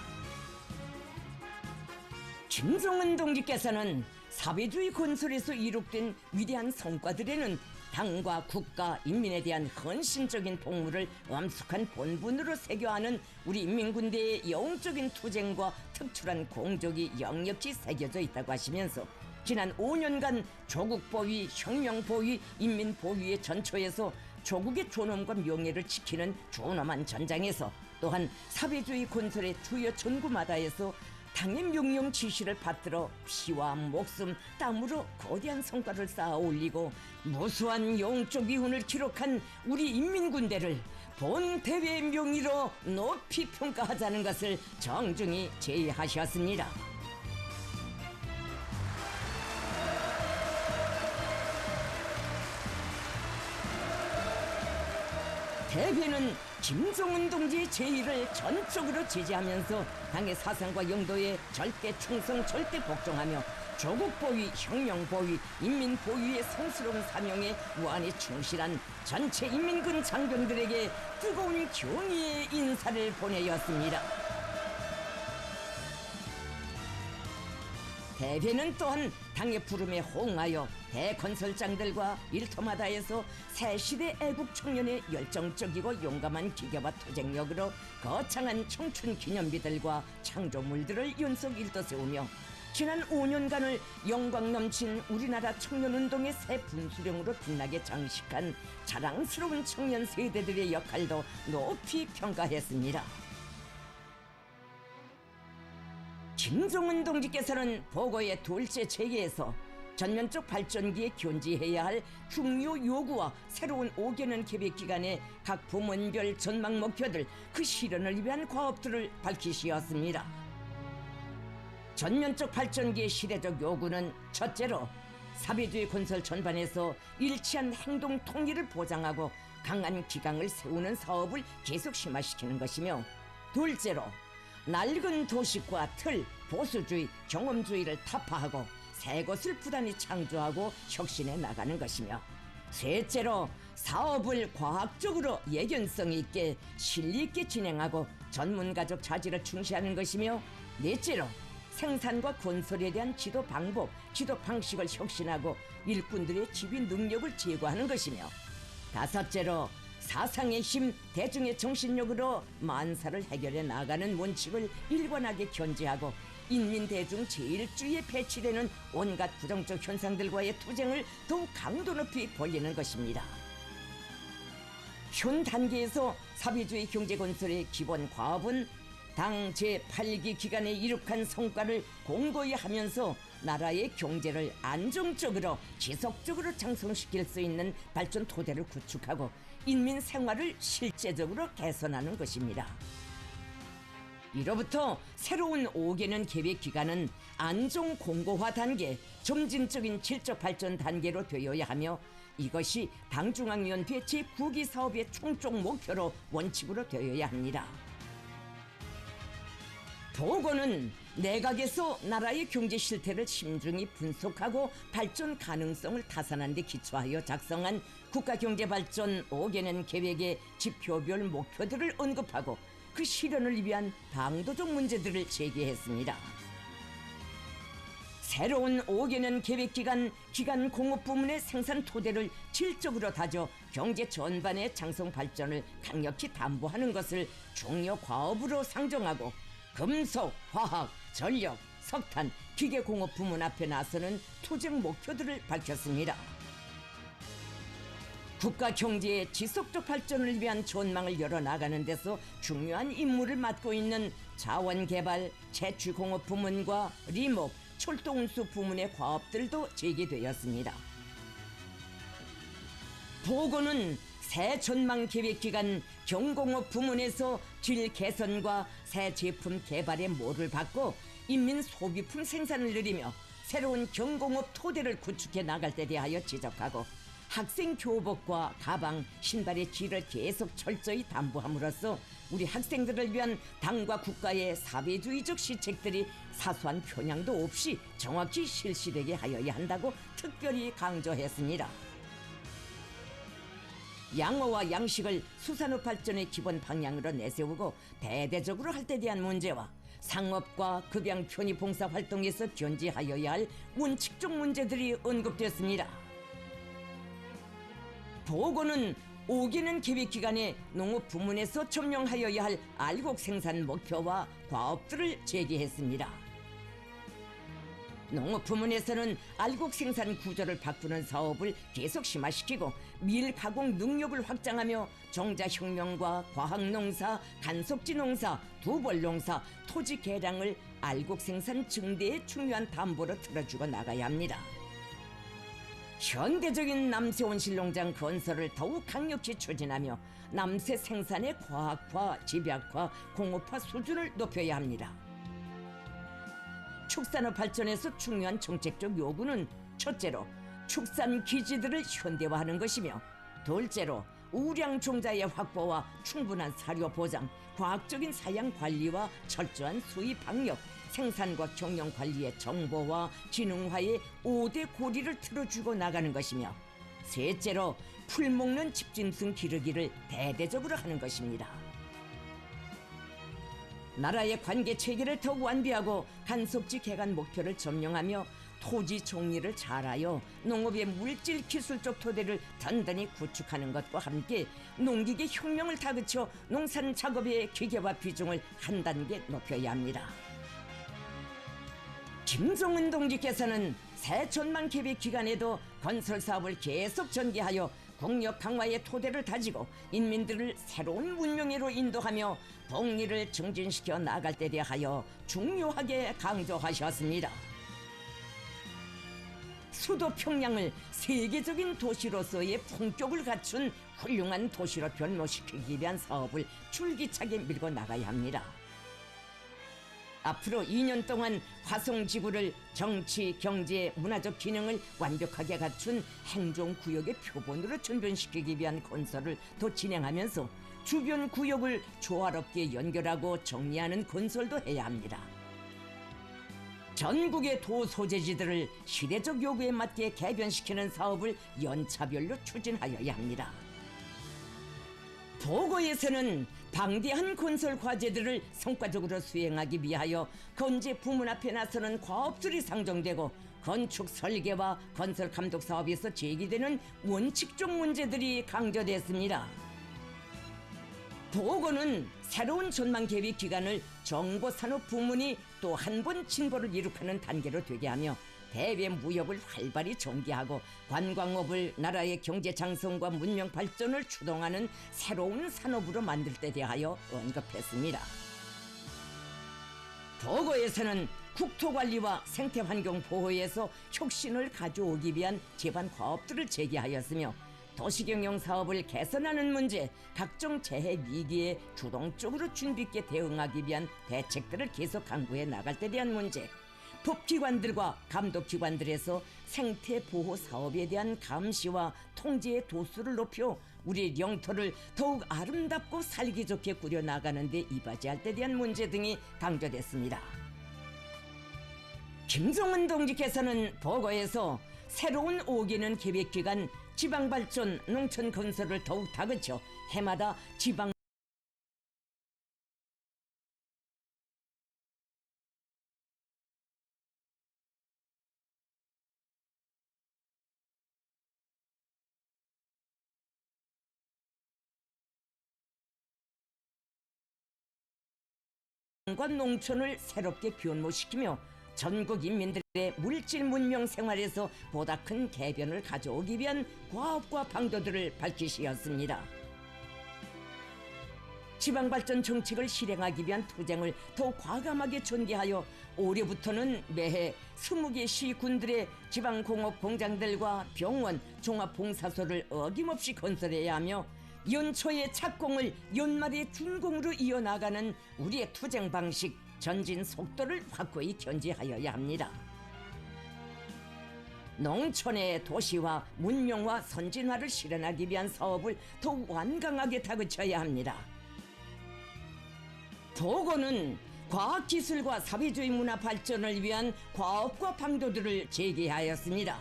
김정은 동지께서는 사회주의 건설에서 이룩된 위대한 성과들에는 당과 국가, 인민에 대한 헌신적인 복무를 엄숙한 본분으로 새겨하는 우리 인민군대의 영웅적인 투쟁과 특출한 공적이 역력히 새겨져 있다고 하시면서, 지난 5년간 조국보위, 혁명보위, 인민보위의 전초에서 조국의 존엄과 명예를 지키는 존엄한 전장에서, 또한 사회주의 건설의 주요 전구마다에서 당의 명령 지시를 받들어 피와 목숨, 땀으로 거대한 성과를 쌓아 올리고 무수한 영적 위훈을 기록한 우리 인민군대를 본 대회의 명의로 높이 평가하자는 것을 정중히 제의하셨습니다. 대회는 김정은 동지의 제의를 전적으로 지지하면서 당의 사상과 영도에 절대 충성, 절대 복종하며 조국보위, 혁명보위, 인민보위의 성스러운 사명에 무한히 충실한 전체 인민군 장병들에게 뜨거운 경의의 인사를 보내었습니다. 대회는 또한 당의 부름에 호응하여 대건설장들과 일터마다에서 새 시대 애국 청년의 열정적이고 용감한 기계와 투쟁력으로 거창한 청춘 기념비들과 창조물들을 연속 일떠세우며 지난 5년간을 영광 넘친 우리나라 청년운동의 새 분수령으로 빛나게 장식한 자랑스러운 청년 세대들의 역할도 높이 평가했습니다. 김정은 동지께서는 보고의 둘째 체계에서 전면적 발전기에 견지해야 할 중요 요구와 새로운 5개년 계획 기간의 각 부문별 전망 목표들, 그 실현을 위한 과업들을 밝히시었습니다. 전면적 발전기의 시대적 요구는 첫째로 사회주의 건설 전반에서 일치한 행동 통일을 보장하고 강한 기강을 세우는 사업을 계속 심화시키는 것이며, 둘째로 낡은 도식과 틀, 보수주의, 경험주의를 타파하고 새 것을 부단히 창조하고 혁신해 나가는 것이며, 셋째로 사업을 과학적으로 예견성 있게 실리 있게 진행하고 전문가적 자질을 중시하는 것이며, 넷째로 생산과 건설에 대한 지도 방법, 지도 방식을 혁신하고 일꾼들의 지휘 능력을 제고하는 것이며, 다섯째로 사상의 힘, 대중의 정신력으로 만사를 해결해 나가는 원칙을 일관하게 견지하고 인민 대중 제일주의에 배치되는 온갖 부정적 현상들과의 투쟁을 더욱 강도 높이 벌이는 것입니다. 현 단계에서 사회주의 경제 건설의 기본 과업은 당 제8기 기간에 이룩한 성과를 공고히 하면서 나라의 경제를 안정적으로 지속적으로 장성시킬 수 있는 발전 토대를 구축하고 인민 생활을 실제적으로 개선하는 것입니다. 이로부터 새로운 5개년 계획 기간은 안정 공고화 단계, 점진적인 질적 발전 단계로 되어야 하며, 이것이 당중앙위원회 제9기 사업의 총적 목표로 원칙으로 되어야 합니다. 보고는 내각에서 나라의 경제 실태를 심중히 분석하고 발전 가능성을 타산한 데 기초하여 작성한 국가경제발전 5개년 계획의 지표별 목표들을 언급하고 그 실현을 위한 방도적 문제들을 제기했습니다. 새로운 5개년 계획기간 공업 부문의 생산 토대를 질적으로 다져 경제 전반의 장성 발전을 강력히 담보하는 것을 중요 과업으로 상정하고 금속, 화학, 전력, 석탄, 기계공업 부문 앞에 나서는 투쟁 목표들을 밝혔습니다. 국가 경제의 지속적 발전을 위한 전망을 열어나가는 데서 중요한 임무를 맡고 있는 자원개발, 채취공업 부문과 리목, 철도운수 부문의 과업들도 제기되었습니다. 보고는 새 전망 계획 기간 경공업 부문에서 질 개선과 새 제품 개발의 모를 받고 인민 소비품 생산을 늘리며 새로운 경공업 토대를 구축해 나갈 데 대하여 지적하고, 학생 교복과 가방, 신발의 질을 계속 철저히 담보함으로써 우리 학생들을 위한 당과 국가의 사회주의적 시책들이 사소한 편향도 없이 정확히 실시되게 하여야 한다고 특별히 강조했습니다. 양어와 양식을 수산업 발전의 기본 방향으로 내세우고 대대적으로 할 때 대한 문제와 상업과 급양 편의 봉사 활동에서 견지하여야 할 원칙적 문제들이 언급됐습니다. 보고는 5개년 계획 기간에 농업 부문에서 점령하여야 할 알곡 생산 목표와 과업들을 제기했습니다. 농업 부문에서는 알곡 생산 구조를 바꾸는 사업을 계속 심화시키고 밀 가공 능력을 확장하며 정자혁명과 과학농사, 간속지 농사, 두벌농사, 토지 개량을 알곡 생산 증대의 중요한 담보로 틀어주고 나가야 합니다. 현대적인 남새 온실농장 건설을 더욱 강력히 추진하며 남새 생산의 과학화, 집약화, 공업화 수준을 높여야 합니다. 축산업 발전에서 중요한 정책적 요구는 첫째로 축산 기지들을 현대화하는 것이며, 둘째로 우량 종자의 확보와 충분한 사료 보장, 과학적인 사양 관리와 철저한 수의 방역, 생산과 경영 관리의 정보화, 기능화의 5대 고리를 틀어주고 나가는 것이며, 셋째로 풀먹는 집짐승 기르기를 대대적으로 하는 것입니다. 나라의 관계 체계를 더욱 완비하고 간섭지 개간 목표를 점령하며 토지 정리를 잘하여 농업의 물질 기술적 토대를 단단히 구축하는 것과 함께 농기계 혁명을 다그쳐 농산 작업의 기계화 비중을 한 단계 높여야 합니다. 김정은 동지께서는 새 전망 계획 기간에도 건설 사업을 계속 전개하여 국력 강화의 토대를 다지고 인민들을 새로운 문명으로 인도하며 복리를 증진시켜 나갈 때 대하여 중요하게 강조하셨습니다. 수도 평양을 세계적인 도시로서의 품격을 갖춘 훌륭한 도시로 변모시키기 위한 사업을 줄기차게 밀고 나가야 합니다. 앞으로 2년 동안 화성지구를 정치, 경제, 문화적 기능을 완벽하게 갖춘 행정구역의 표본으로 전변시키기 위한 건설을 더 진행하면서 주변 구역을 조화롭게 연결하고 정리하는 건설도 해야 합니다. 전국의 도 소재지들을 시대적 요구에 맞게 개변시키는 사업을 연차별로 추진하여야 합니다. 도고에서는 방대한 건설 과제들을 성과적으로 수행하기 위하여 건재 부문 앞에 나서는 과업들이 상정되고 건축 설계와 건설 감독 사업에서 제기되는 원칙적 문제들이 강조됐습니다. 도고는 새로운 전망 계획 기간을 정보산업 부문이 또 한 번 진보를 이룩하는 단계로 되게 하며 대외 무역을 활발히 전개하고 관광업을 나라의 경제 장성과 문명 발전을 추동하는 새로운 산업으로 만들 때 대하여 언급했습니다. 도고에서는 국토관리와 생태환경 보호에서 혁신을 가져오기 위한 제반 과업들을 제기하였으며 도시경영 사업을 개선하는 문제, 각종 재해 위기에 주동적으로 준비 있게 대응하기 위한 대책들을 계속 강구해 나갈 때 대한 문제, 법기관들과 감독기관들에서 생태보호 사업에 대한 감시와 통제의 도수를 높여 우리 영토를 더욱 아름답고 살기 좋게 꾸려나가는 데 이바지할 때 대한 문제 등이 강조됐습니다. 김종은 동지께서는 보고에서 새로운 5개년 계획기간 지방발전, 농촌건설을 더욱 다그쳐 해마다 지방 과 농촌을 새롭게 변모시키며 전국 인민들의 물질 문명 생활에서 보다 큰 개변을 가져오기 위한 과업과 방도들을 밝히시었습니다. 지방발전 정책을 실행하기 위한 투쟁을 더욱 과감하게 전개하여 올해부터는 매해 20개 시군들의 지방공업 공장들과 병원, 종합봉사소를 어김없이 건설해야 하며 연초의 착공을 연말의 준공으로 이어나가는 우리의 투쟁 방식, 전진 속도를 확고히 견지하여야 합니다. 농촌의 도시화, 문명화, 선진화를 실현하기 위한 사업을 더욱 완강하게 다그쳐야 합니다. 도고는 과학기술과 사회주의 문화 발전을 위한 과업과 방도들을 제기하였습니다.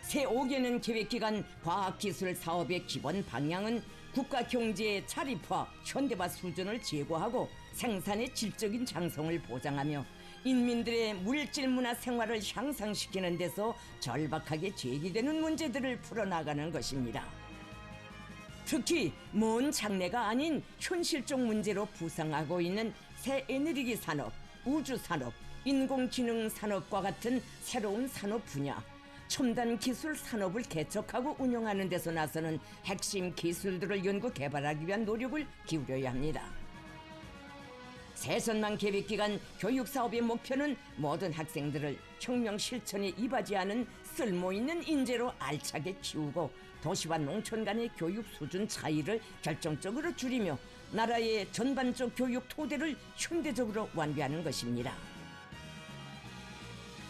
새 5개년 계획기간 과학기술 사업의 기본 방향은 국가 경제의 자립화, 현대화 수준을 제고하고 생산의 질적인 장성을 보장하며 인민들의 물질 문화 생활을 향상시키는 데서 절박하게 제기되는 문제들을 풀어나가는 것입니다. 특히 먼 장래가 아닌 현실적 문제로 부상하고 있는 새 에너지 산업, 우주 산업, 인공지능 산업과 같은 새로운 산업 분야, 첨단 기술 산업을 개척하고 운영하는 데서 나서는 핵심 기술들을 연구 개발하기 위한 노력을 기울여야 합니다. 새전망 계획기간 교육사업의 목표는 모든 학생들을 혁명 실천에 이바지하는 쓸모있는 인재로 알차게 키우고 도시와 농촌 간의 교육 수준 차이를 결정적으로 줄이며 나라의 전반적 교육 토대를 현대적으로 완비하는 것입니다.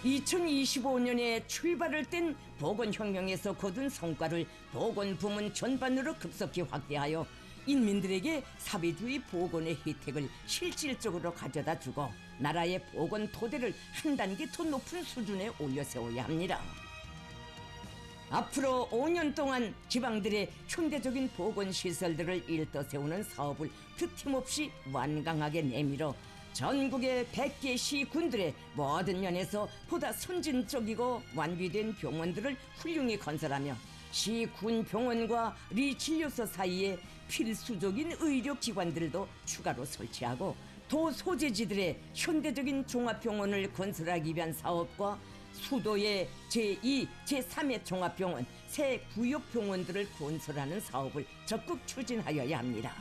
2025년에 출발을 뗀 보건혁명에서 거둔 성과를 보건부문 전반으로 급속히 확대하여 인민들에게 사회주의 보건의 혜택을 실질적으로 가져다 주고 나라의 보건 토대를 한 단계 더 높은 수준에 올려 세워야 합니다. 앞으로 5년 동안 지방들의 현대적인 보건시설들을 일떠 세우는 사업을 틈없이 완강하게 내밀어 전국의 100개 시군들의 모든 면에서 보다 선진적이고 완비된 병원들을 훌륭히 건설하며 시군 병원과 리진료소 사이에 필수적인 의료기관들도 추가로 설치하고 도 소재지들의 현대적인 종합병원을 건설하기 위한 사업과 수도의 제2, 제3의 종합병원, 새 구역병원들을 건설하는 사업을 적극 추진하여야 합니다.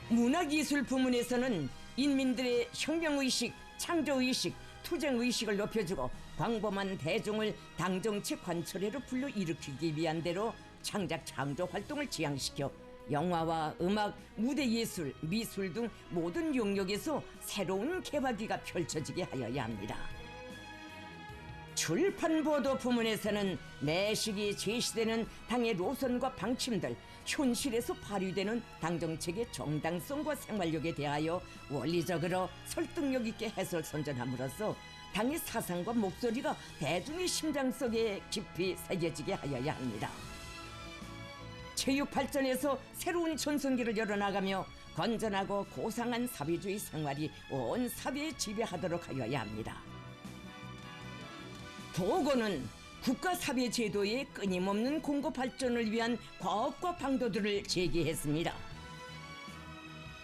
문화기술 부문에서는 인민들의 혁명의식, 창조의식, 투쟁의식을 높여주고 광범한 대중을 당정체 관철회로 불러일으키기 위한 대로 창작 창조 활동을 지향시켜 영화와 음악, 무대예술, 미술 등 모든 영역에서 새로운 개화기가 펼쳐지게 하여야 합니다. 출판보도 부문에서는 매 시기 제시되는 당의 노선과 방침들, 현실에서 발휘되는 당정책의 정당성과 생활력에 대하여 원리적으로 설득력 있게 해설 선전함으로써 당의 사상과 목소리가 대중의 심장 속에 깊이 새겨지게 하여야 합니다. 체육 발전에서 새로운 전성기를 열어나가며 건전하고 고상한 사회주의 생활이 온 사회에 지배하도록 하여야 합니다. 도고는 국가사회 제도의 끊임없는 공고 발전을 위한 과업과 방도들을 제기했습니다.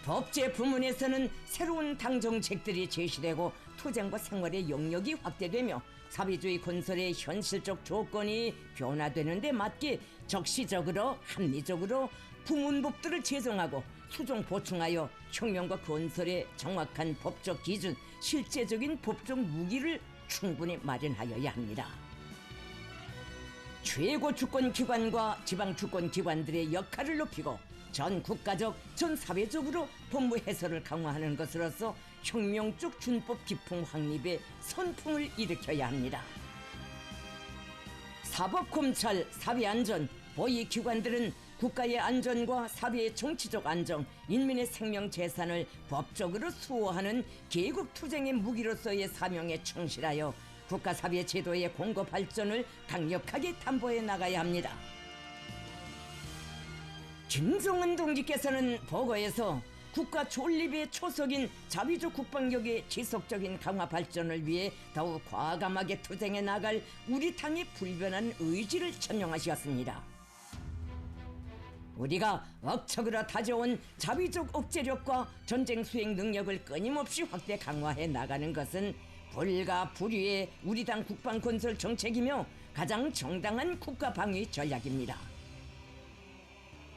법제 부문에서는 새로운 당정책들이 제시되고 투쟁과 생활의 영역이 확대되며 사회주의 건설의 현실적 조건이 변화되는 데 맞게 적시적으로 합리적으로 부문법들을 제정하고 수정 보충하여 혁명과 건설의 정확한 법적 기준, 실제적인 법적 무기를 충분히 마련하여야 합니다. 최고 주권기관과 지방주권기관들의 역할을 높이고 전 국가적, 전 사회적으로 법무 해설을 강화하는 것으로서 혁명적 준법 기풍 확립에 선풍을 일으켜야 합니다. 사법, 검찰, 사회안전, 보위기관들은 국가의 안전과 사회의 정치적 안정, 인민의 생명 재산을 법적으로 수호하는 개국투쟁의 무기로서의 사명에 충실하여 국가사회 제도의 공고 발전을 강력하게 담보해 나가야 합니다. 김정은 동지께서는 보고에서 국가 존립의 초석인 자위적 국방력의 지속적인 강화 발전을 위해 더욱 과감하게 투쟁해 나갈 우리 당의 불변한 의지를 천명하셨습니다. 우리가 억척으로 다져온 자위적 억제력과 전쟁 수행 능력을 끊임없이 확대 강화해 나가는 것은 불가 불위의 우리 당 국방 건설 정책이며 가장 정당한 국가 방위 전략입니다.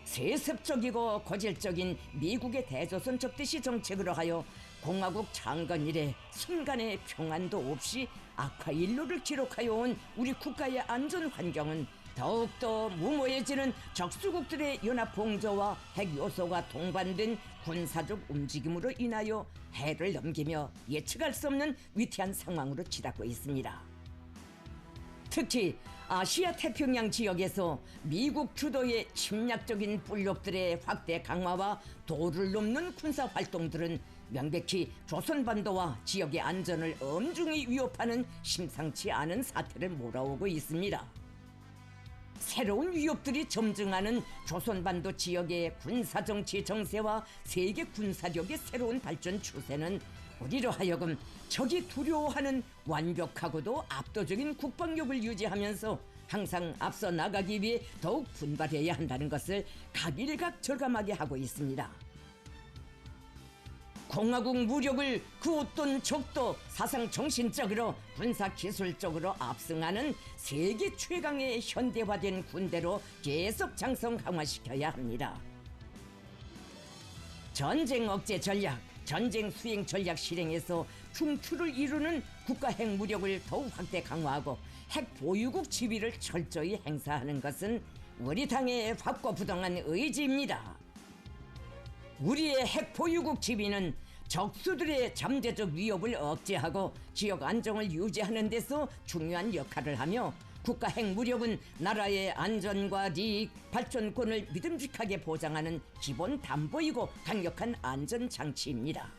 세습적이고 고질적인 미국의 대조선 접대시 정책으로 하여 공화국 창건 이래 순간의 평안도 없이 악화 일로를 기록하여 온 우리 국가의 안전 환경은 더욱더 무모해지는 적수국들의 연합 봉조와 핵 요소가 동반된 군사적 움직임으로 인하여 해를 넘기며 예측할 수 없는 위태한 상황으로 치닫고 있습니다. 특히 아시아 태평양 지역에서 미국 주도의 침략적인 불력들의 확대 강화와 도를 넘는 군사 활동들은 명백히 조선반도와 지역의 안전을 엄중히 위협하는 심상치 않은 사태를 몰아오고 있습니다. 새로운 위협들이 점증하는 조선반도 지역의 군사정치 정세와 세계 군사력의 새로운 발전 추세는 우리로 하여금 적이 두려워하는 완벽하고도 압도적인 국방력을 유지하면서 항상 앞서 나가기 위해 더욱 분발해야 한다는 것을 각일각 절감하게 하고 있습니다. 공화국 무력을 그 어떤 적도 사상 정신적으로 군사 기술적으로 압승하는 세계 최강의 현대화된 군대로 계속 장성 강화시켜야 합니다. 전쟁 억제 전략, 전쟁 수행 전략 실행에서 중추를 이루는 국가 핵무력을 더욱 확대 강화하고 핵 보유국 지위를 철저히 행사하는 것은 우리 당의 확고부동한 의지입니다. 우리의 핵 보유국 지위는 적수들의 잠재적 위협을 억제하고 지역 안정을 유지하는 데서 중요한 역할을 하며 국가 핵무력은 나라의 안전과 이익, 발전권을 믿음직하게 보장하는 기본 담보이고 강력한 안전장치입니다.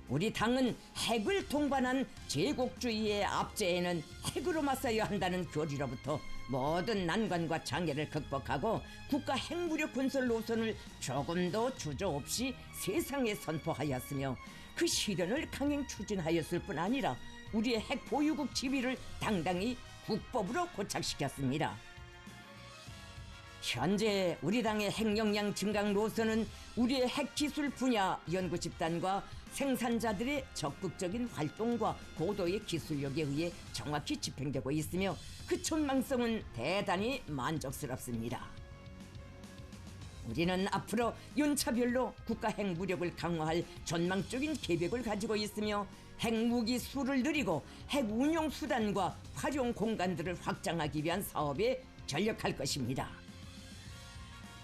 우리 당은 핵을 동반한 제국주의의 압제에는 핵으로 맞서야 한다는 교리로부터 모든 난관과 장애를 극복하고 국가 핵무력 건설 노선을 조금도 주저없이 세상에 선포하였으며 그 실현을 강행 추진하였을 뿐 아니라 우리의 핵 보유국 지위를 당당히 국법으로 고착시켰습니다. 현재 우리 당의 핵 역량 증강 노선은 우리의 핵 기술 분야 연구 집단과 생산자들의 적극적인 활동과 고도의 기술력에 의해 정확히 집행되고 있으며 그 전망성은 대단히 만족스럽습니다. 우리는 앞으로 연차별로 국가 핵무력을 강화할 전망적인 계획을 가지고 있으며 핵무기 수를 늘리고 핵 운용 수단과 활용 공간들을 확장하기 위한 사업에 전력할 것입니다.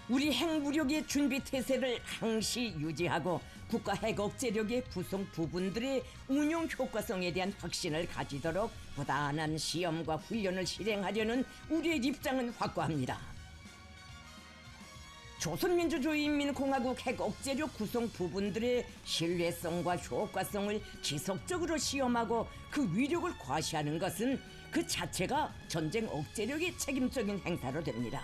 우리 핵무력의 준비 태세를 항시 유지하고 국가 핵 억제력의 구성 부분들의 운용 효과성에 대한 확신을 가지도록 부단한 시험과 훈련을 실행하려는 우리의 입장은 확고합니다. 조선민주주의인민공화국 핵 억제력 구성 부분들의 신뢰성과 효과성을 지속적으로 시험하고 그 위력을 과시하는 것은 그 자체가 전쟁 억제력의 책임적인 행사로 됩니다.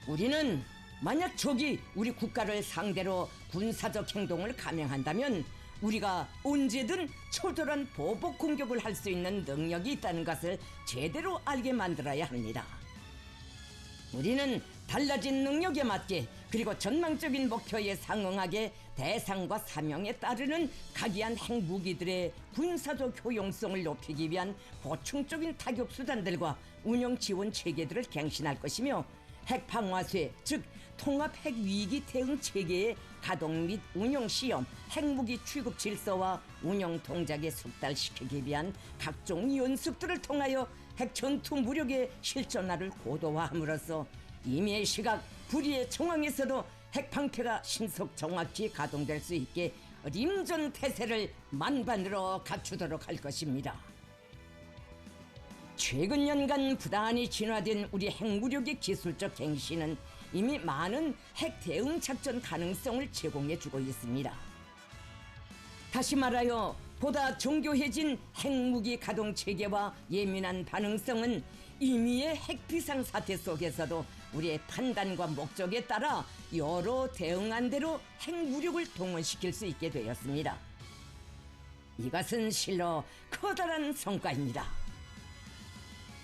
우리는 만약 적이 우리 국가를 상대로 군사적 행동을 감행한다면 우리가 언제든 처절한 보복 공격을 할 수 있는 능력이 있다는 것을 제대로 알게 만들어야 합니다. 우리는 달라진 능력에 맞게 그리고 전망적인 목표에 상응하게 대상과 사명에 따르는 각이한 핵무기들의 군사적 효용성을 높이기 위한 보충적인 타격 수단들과 운영 지원 체계들을 갱신할 것이며 핵방화쇠, 즉 통합 핵위기 대응 체계의 가동 및 운영 시험, 핵무기 취급 질서와 운영 동작에 숙달시키기 위한 각종 연습들을 통하여 핵 전투 무력의 실전화를 고도화함으로써 임의의 시각, 불의의 정황에서도 핵 방패가 신속 정확히 가동될 수 있게 림전 태세를 만반으로 갖추도록 할 것입니다. 최근 년간 부단히 진화된 우리 핵무력의 기술적 갱신은 이미 많은 핵 대응 작전 가능성을 제공해주고 있습니다. 다시 말하여 보다 정교해진 핵무기 가동 체계와 예민한 반응성은 임의의 핵 비상 사태 속에서도 우리의 판단과 목적에 따라 여러 대응안대로 핵무력을 동원시킬 수 있게 되었습니다. 이것은 실로 커다란 성과입니다.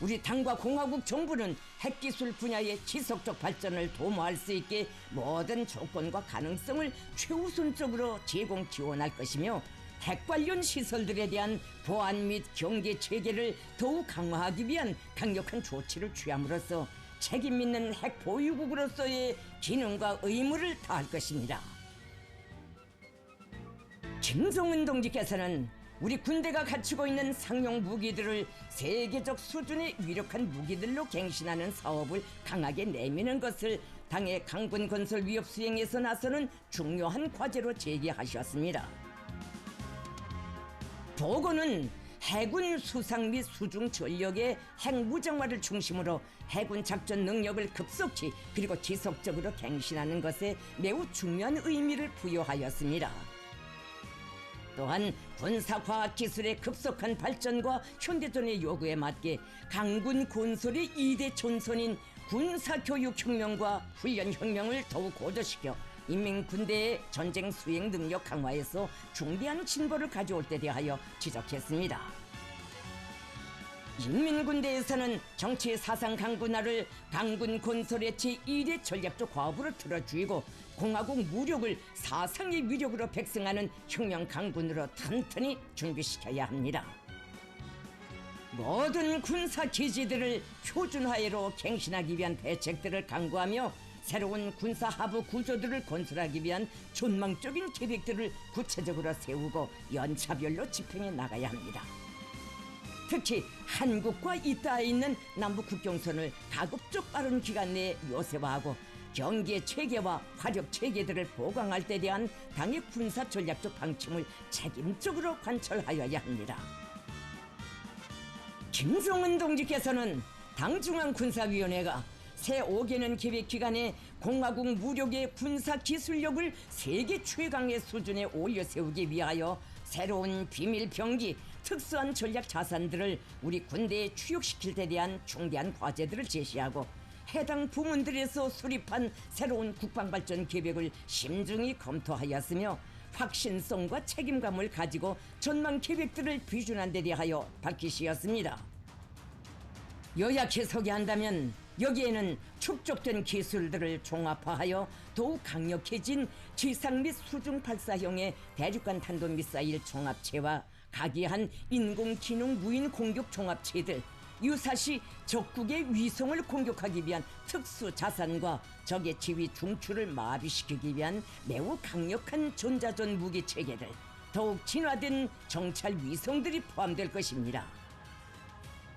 우리 당과 공화국 정부는 핵기술 분야의 지속적 발전을 도모할 수 있게 모든 조건과 가능성을 최우선적으로 제공 지원할 것이며 핵 관련 시설들에 대한 보안 및 경계 체계를 더욱 강화하기 위한 강력한 조치를 취함으로써 책임 있는 핵 보유국으로서의 기능과 의무를 다할 것입니다. 김정은 동지께서는 우리 군대가 갖추고 있는 상용 무기들을 세계적 수준의 유력한 무기들로 갱신하는 사업을 강하게 내미는 것을 당의 강군 건설 위협 수행에서 나서는 중요한 과제로 제기하셨습니다. 보고는 해군 수상 및 수중 전력의 핵무장화를 중심으로 해군 작전 능력을 급속히 그리고 지속적으로 갱신하는 것에 매우 중요한 의미를 부여하였습니다. 또한 군사과학기술의 급속한 발전과 현대전의 요구에 맞게 강군 건설의 2대 전선인 군사교육혁명과 훈련혁명을 더욱 고조시켜 인민군대의 전쟁 수행 능력 강화에서 중대한 진보를 가져올 때 대하여 지적했습니다. 인민군대에서는 정치 사상 강군화를 강군 건설의 제1의 전략적 과업으로 틀어주이고 공화국 무력을 사상의 위력으로 백승하는 혁명 강군으로 튼튼히 준비시켜야 합니다. 모든 군사 기지들을 표준화해로 갱신하기 위한 대책들을 강구하며 새로운 군사 하부 구조들을 건설하기 위한 전망적인 계획들을 구체적으로 세우고 연차별로 집행해 나가야 합니다. 특히 한국과 잇닿아 있는 남북 국경선을 가급적 빠른 기간 내에 요새화하고 경계 체계와 화력 체계들을 보강할 때 대한 당의 군사 전략적 방침을 책임적으로 관철하여야 합니다. 김정은 동지께서는 당 중앙군사위원회가 새 5개년 계획 기간에 공화국 무력의 군사 기술력을 세계 최강의 수준에 올려 세우기 위하여 새로운 비밀 병기, 특수한 전략 자산들을 우리 군대에 추역시킬 데 대한 중대한 과제들을 제시하고 해당 부문들에서 수립한 새로운 국방발전 계획을 심중히 검토하였으며 확신성과 책임감을 가지고 전망 계획들을 비준한 데 대하여 밝히시었습니다. 요약해 소개한다면 여기에는 축적된 기술들을 종합화하여 더욱 강력해진 지상 및 수중 발사형의 대륙간 탄도미사일 종합체와 각이한 인공지능 무인 공격 종합체들, 유사시 적국의 위성을 공격하기 위한 특수 자산과 적의 지휘 중추를 마비시키기 위한 매우 강력한 전자전 무기 체계들, 더욱 진화된 정찰 위성들이 포함될 것입니다.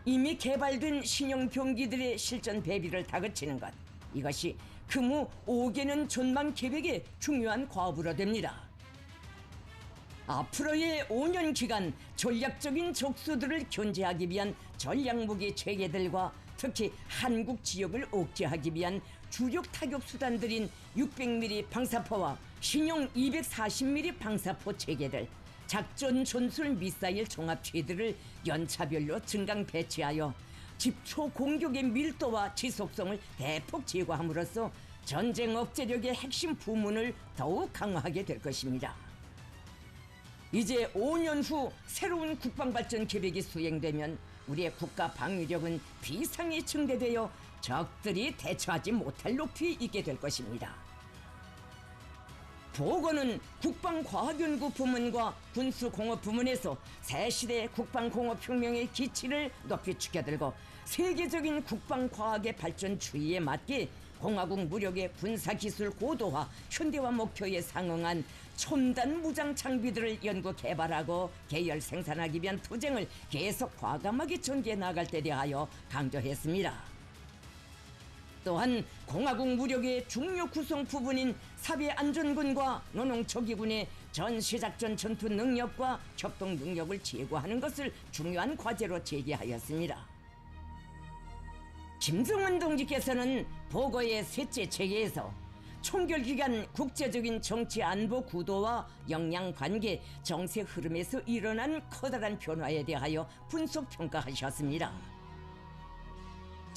이미 개발된 신형 병기들의 실전 배비를 다그치는 것, 이것이 금후 5개년 전망 계획의 중요한 과업으로 됩니다. 앞으로의 5년 기간 전략적인 적수들을 견제하기 위한 전략무기 체계들과 특히 한국 지역을 억제하기 위한 주력 타격 수단들인 600mm 방사포와 신형 240mm 방사포 체계를 작전 전술 미사일 종합체들을 연차별로 증강 배치하여 집초 공격의 밀도와 지속성을 대폭 제고함으로써 전쟁 억제력의 핵심 부문을 더욱 강화하게 될 것입니다. 이제 5년 후 새로운 국방발전 계획이 수행되면 우리의 국가 방위력은 비상이 증대되어 적들이 대처하지 못할 높이 있게 될 것입니다. 보건은 국방과학연구 부문과 군수공업 부문에서 새 시대의 국방공업혁명의 기치를 높이 축여들고 세계적인 국방과학의 발전 추이에 맞게 공화국 무력의 군사기술 고도화, 현대화 목표에 상응한 첨단 무장 장비들을 연구 개발하고 계열 생산하기 위한 투쟁을 계속 과감하게 전개해 나갈 때 대하여 강조했습니다. 또한 공화국 무력의 중요 구성 부분인 사회안전군과 노농초기군의 전시작전 전투 능력과 협동 능력을 제고하는 것을 중요한 과제로 제기하였습니다. 김정은 동지께서는 보고의 셋째 체계에서 총결기간 국제적인 정치 안보 구도와 역량 관계, 정세 흐름에서 일어난 커다란 변화에 대하여 분석 평가하셨습니다.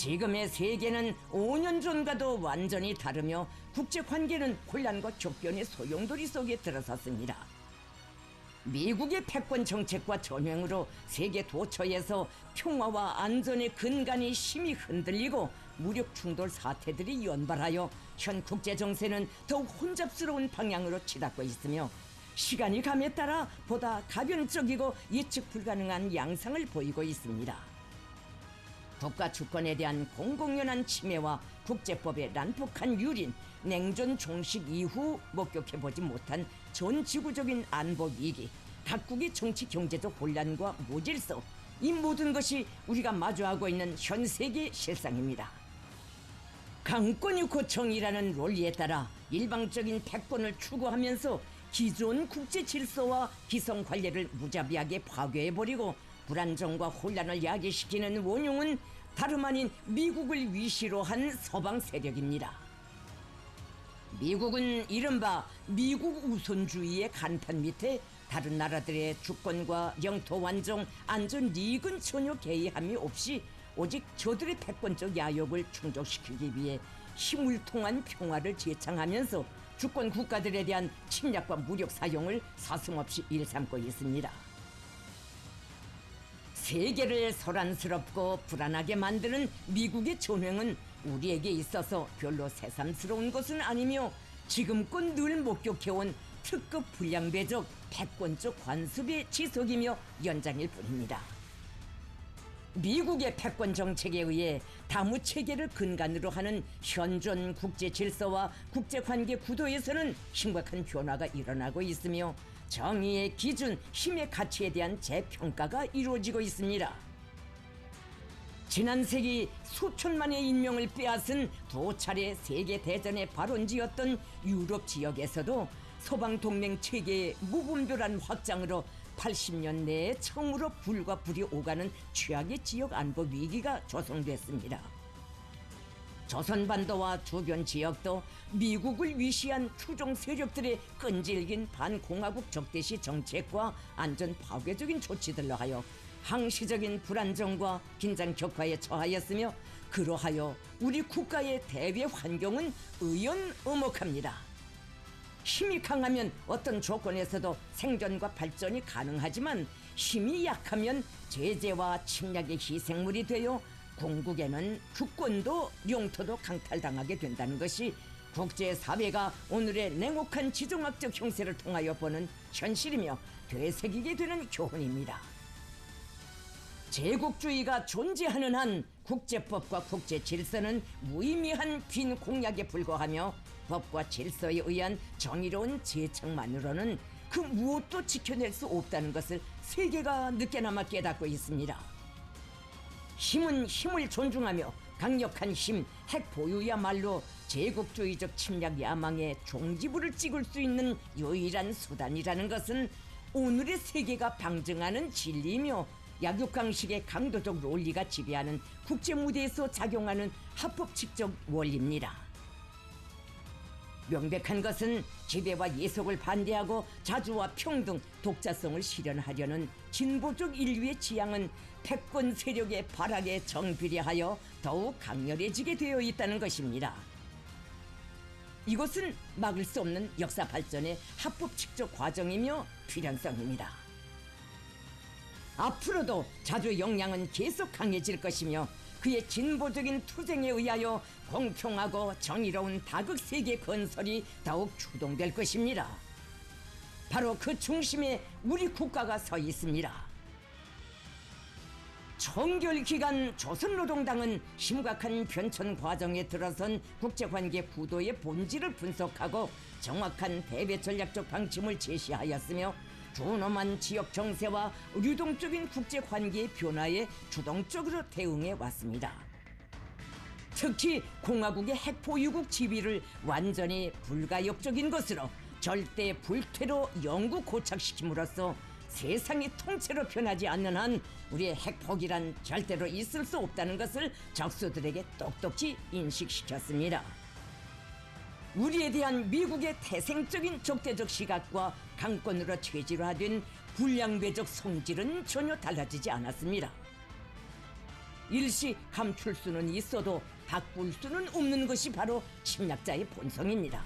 지금의 세계는 5년 전과도 완전히 다르며 국제 관계는 혼란과 격변의 소용돌이 속에 들어섰습니다. 미국의 패권 정책과 전횡으로 세계 도처에서 평화와 안전의 근간이 심히 흔들리고 무력 충돌 사태들이 연발하여 현 국제 정세는 더욱 혼잡스러운 방향으로 치닫고 있으며 시간이 감에 따라 보다 가변적이고 예측 불가능한 양상을 보이고 있습니다. 국가 주권에 대한 공공연한 침해와 국제법의 난폭한 유린, 냉전 종식 이후 목격해보지 못한 전 지구적인 안보 위기, 각국의 정치 경제적 혼란과 무질서, 이 모든 것이 우리가 마주하고 있는 현 세계 실상입니다. 강권이 고청이라는 논리에 따라 일방적인 패권을 추구하면서 기존 국제 질서와 기성 관례를 무자비하게 파괴해버리고 불안정과 혼란을 야기시키는 원흉은 다름 아닌 미국을 위시로 한 서방 세력입니다. 미국은 이른바 미국 우선주의의 간판 밑에 다른 나라들의 주권과 영토 완종, 안전 이익은 전혀 개의함이 없이 오직 저들의 패권적 야욕을 충족시키기 위해 힘을 통한 평화를 제창하면서 주권 국가들에 대한 침략과 무력 사용을 서슴없이 일삼고 있습니다. 세계를 소란스럽고 불안하게 만드는 미국의 전횡은 우리에게 있어서 별로 새삼스러운 것은 아니며 지금껏 늘 목격해온 특급 불량배적 패권적 관습의 지속이며 연장일 뿐입니다. 미국의 패권 정책에 의해 다무체계를 근간으로 하는 현존 국제 질서와 국제관계 구도에서는 심각한 변화가 일어나고 있으며 정의의 기준, 힘의 가치에 대한 재평가가 이루어지고 있습니다. 지난 세기 수천만의 인명을 빼앗은 두 차례 세계대전의 발원지였던 유럽 지역에서도 서방동맹 체계의 무분별한 확장으로 80년 내에 처음으로 불과 불이 오가는 최악의 지역 안보 위기가 조성됐습니다. 조선반도와 주변 지역도 미국을 위시한 추종 세력들의 끈질긴 반공화국 적대시 정책과 안전 파괴적인 조치들로 하여 항시적인 불안정과 긴장 격화에 처하였으며 그러하여 우리 국가의 대외 환경은 의연음혹합니다. 힘이 강하면 어떤 조건에서도 생존과 발전이 가능하지만 힘이 약하면 제재와 침략의 희생물이 되어 궁극에는 주권도 영토도 강탈당하게 된다는 것이 국제사회가 오늘의 냉혹한 지정학적 형세를 통하여 보는 현실이며 되새기게 되는 교훈입니다. 제국주의가 존재하는 한 국제법과 국제질서는 무의미한 빈 공약에 불과하며 법과 질서에 의한 정의로운 제청만으로는 그 무엇도 지켜낼 수 없다는 것을 세계가 늦게나마 깨닫고 있습니다. 힘은 힘을 존중하며 강력한 힘, 핵 보유야말로 제국주의적 침략 야망의 종지부를 찍을 수 있는 유일한 수단이라는 것은 오늘의 세계가 방증하는 진리이며 약육강식의 강도적 논리가 지배하는 국제무대에서 작용하는 합법칙적 원리입니다. 명백한 것은 지배와 예속을 반대하고 자주와 평등, 독자성을 실현하려는 진보적 인류의 지향은 패권 세력의 발악에 정비례하여 더욱 강렬해지게 되어 있다는 것입니다. 이것은 막을 수 없는 역사 발전의 합법칙적 과정이며 필연성입니다. 앞으로도 자주 역량은 계속 강해질 것이며 그의 진보적인 투쟁에 의하여 공평하고 정의로운 다극세계 건설이 더욱 주동될 것입니다. 바로 그 중심에 우리 국가가 서 있습니다. 청결기간 조선노동당은 심각한 변천 과정에 들어선 국제관계 구도의 본질을 분석하고 정확한 대외 전략적 방침을 제시하였으며 준엄한 지역 정세와 유동적인 국제관계의 변화에 주동적으로 대응해 왔습니다. 특히 공화국의 핵보유국 지위를 완전히 불가역적인 것으로 절대 불퇴로 영구 고착시킴으로써 세상이 통째로 변하지 않는 한 우리의 핵폭이란 절대로 있을 수 없다는 것을 적수들에게 똑똑히 인식시켰습니다. 우리에 대한 미국의 태생적인 적대적 시각과 강권으로 체질화된 불량배적 성질은 전혀 달라지지 않았습니다. 일시 감출 수는 있어도 바꿀 수는 없는 것이 바로 침략자의 본성입니다.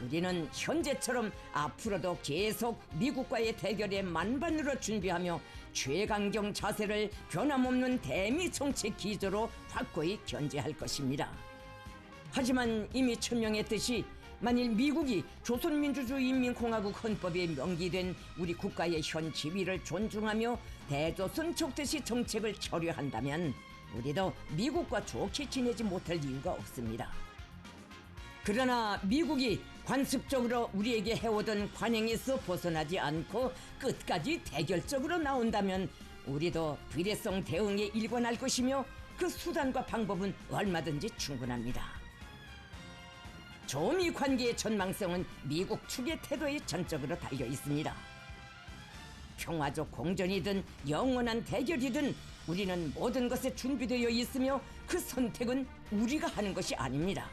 우리는 현재처럼 앞으로도 계속 미국과의 대결에 만반으로 준비하며 최강경 자세를 변함없는 대미 정책 기조로 확고히 견제할 것입니다. 하지만 이미 천명했듯이 만일 미국이 조선민주주의인민공화국 헌법에 명기된 우리 국가의 현 지위를 존중하며 대조선 적대시 정책을 철회한다면 우리도 미국과 좋게 지내지 못할 이유가 없습니다. 그러나 미국이 관습적으로 우리에게 해오던 관행에서 벗어나지 않고 끝까지 대결적으로 나온다면 우리도 비례성 대응에 일관할 것이며 그 수단과 방법은 얼마든지 충분합니다. 조미 관계의 전망성은 미국 측의 태도에 전적으로 달려 있습니다. 평화적 공전이든 영원한 대결이든 우리는 모든 것에 준비되어 있으며 그 선택은 우리가 하는 것이 아닙니다.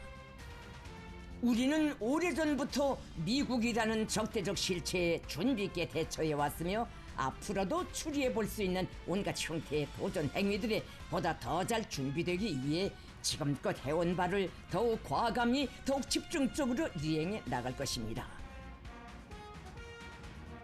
우리는 오래전부터 미국이라는 적대적 실체에 준비 있게 대처해 왔으며 앞으로도 추리해 볼 수 있는 온갖 형태의 도전 행위들에 보다 더 잘 준비되기 위해 지금껏 해온 바를 더욱 과감히 더욱 집중적으로 이행해 나갈 것입니다.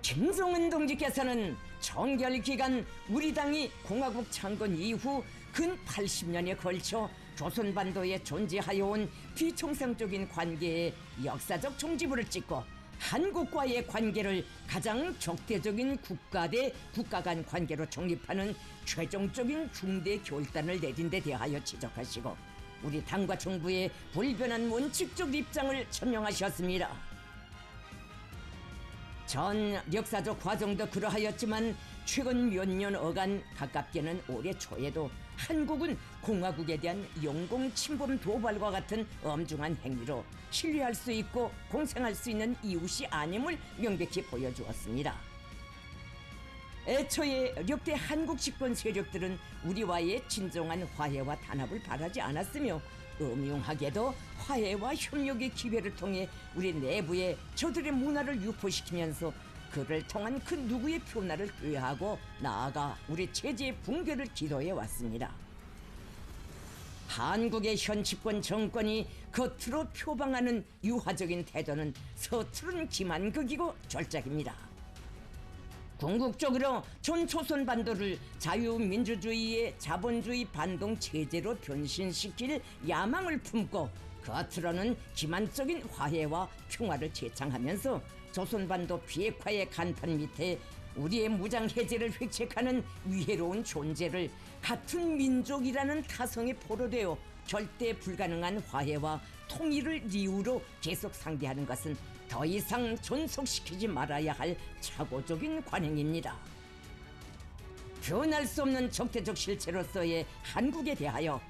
김정은 동지께서는 청결기간 우리 당이 공화국 창건 이후 근 80년에 걸쳐 조선반도에 존재하여 온 비정상적인 관계에 역사적 종지부를 찍고 한국과의 관계를 가장 적대적인 국가 대 국가 간 관계로 정립하는 최종적인 중대 결단을 내린 데 대하여 지적하시고 우리 당과 정부의 불변한 원칙적 입장을 천명하셨습니다. 전 역사적 과정도 그러하였지만 최근 몇 년어간 가깝게는 올해 초에도 한국은 공화국에 대한 영공 침범 도발과 같은 엄중한 행위로 신뢰할 수 있고 공생할 수 있는 이웃이 아님을 명백히 보여주었습니다. 애초에 역대 한국 집권 세력들은 우리와의 진정한 화해와 단합을 바라지 않았으며 음흉하게도 화해와 협력의 기회를 통해 우리 내부에 저들의 문화를 유포시키면서 그를 통한 그 누구의 변화를 꾀하고 나아가 우리 체제의 붕괴를 기도해 왔습니다. 한국의 현 집권 정권이 겉으로 표방하는 유화적인 태도는 서투른 기만극이고 졸작입니다. 궁극적으로 전 조선반도를 자유민주주의의 자본주의 반동 체제로 변신시킬 야망을 품고 겉으로는 기만적인 화해와 평화를 제창하면서 조선반도 비핵화의 간판 밑에 우리의 무장 해제를 획책하는 위해로운 존재를 같은 민족이라는 타성에 포로되어 절대 불가능한 화해와 통일을 이유로 계속 상대하는 것은 더 이상 존속시키지 말아야 할 착오적인 관행입니다. 변할 수 없는 적대적 실체로서의 한국에 대하여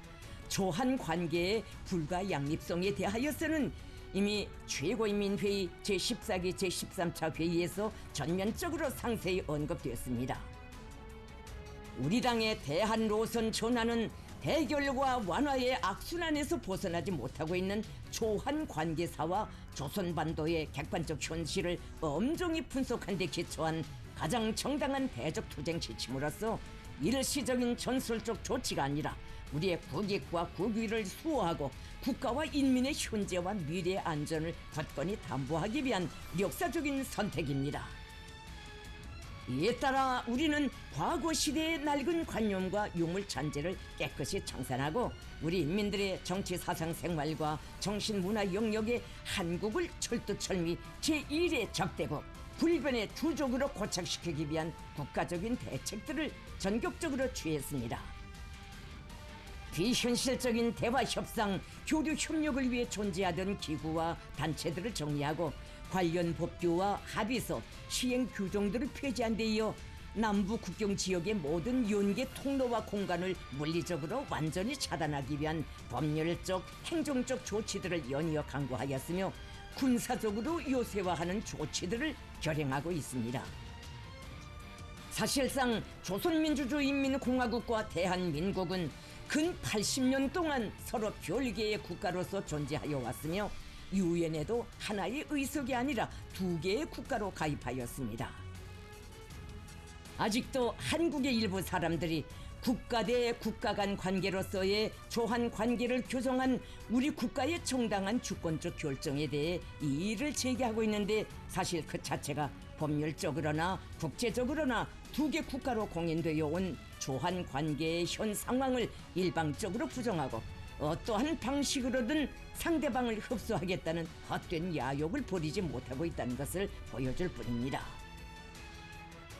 조한 관계의 불가양립성에 대하여서는 이미 최고인민회의 제14기 제13차 회의에서 전면적으로 상세히 언급되었습니다. 우리 당의 대한 노선 전환은 해결과 완화의 악순환에서 벗어나지 못하고 있는 초한 관계사와 조선반도의 객관적 현실을 엄정히 분석한 데 기초한 가장 정당한 대적 투쟁 지침으로서 일시적인 전술적 조치가 아니라 우리의 국익과 국위를 수호하고 국가와 인민의 현재와 미래의 안전을 굳건히 담보하기 위한 역사적인 선택입니다. 이에 따라 우리는 과거 시대의 낡은 관념과 유물 잔재를 깨끗이 청산하고 우리 인민들의 정치 사상 생활과 정신 문화 영역에 한국을 철두철미 제1의 적대국 불변의 주적으로 고착시키기 위한 국가적인 대책들을 전격적으로 취했습니다. 비현실적인 대화 협상, 교류 협력을 위해 존재하던 기구와 단체들을 정리하고 관련 법규와 합의서, 시행 규정들을 폐지한 데 이어 남부 국경 지역의 모든 연계 통로와 공간을 물리적으로 완전히 차단하기 위한 법률적, 행정적 조치들을 연이어 강구하였으며 군사적으로 요새화하는 조치들을 결행하고 있습니다. 사실상 조선민주주의인민공화국과 대한민국은 근 80년 동안 서로 별개의 국가로서 존재하여 왔으며 유엔에도 하나의 의석이 아니라 2개의 국가로 가입하였습니다. 아직도 한국의 일부 사람들이 국가 대 국가 간 관계로서의 조한 관계를 규정한 우리 국가의 정당한 주권적 결정에 대해 이의를 제기하고 있는데 사실 그 자체가 법률적으로나 국제적으로나 2개 국가로 공인되어 온 조한 관계의 현 상황을 일방적으로 부정하고 어떠한 방식으로든 상대방을 흡수하겠다는 헛된 야욕을 버리지 못하고 있다는 것을 보여줄 뿐입니다.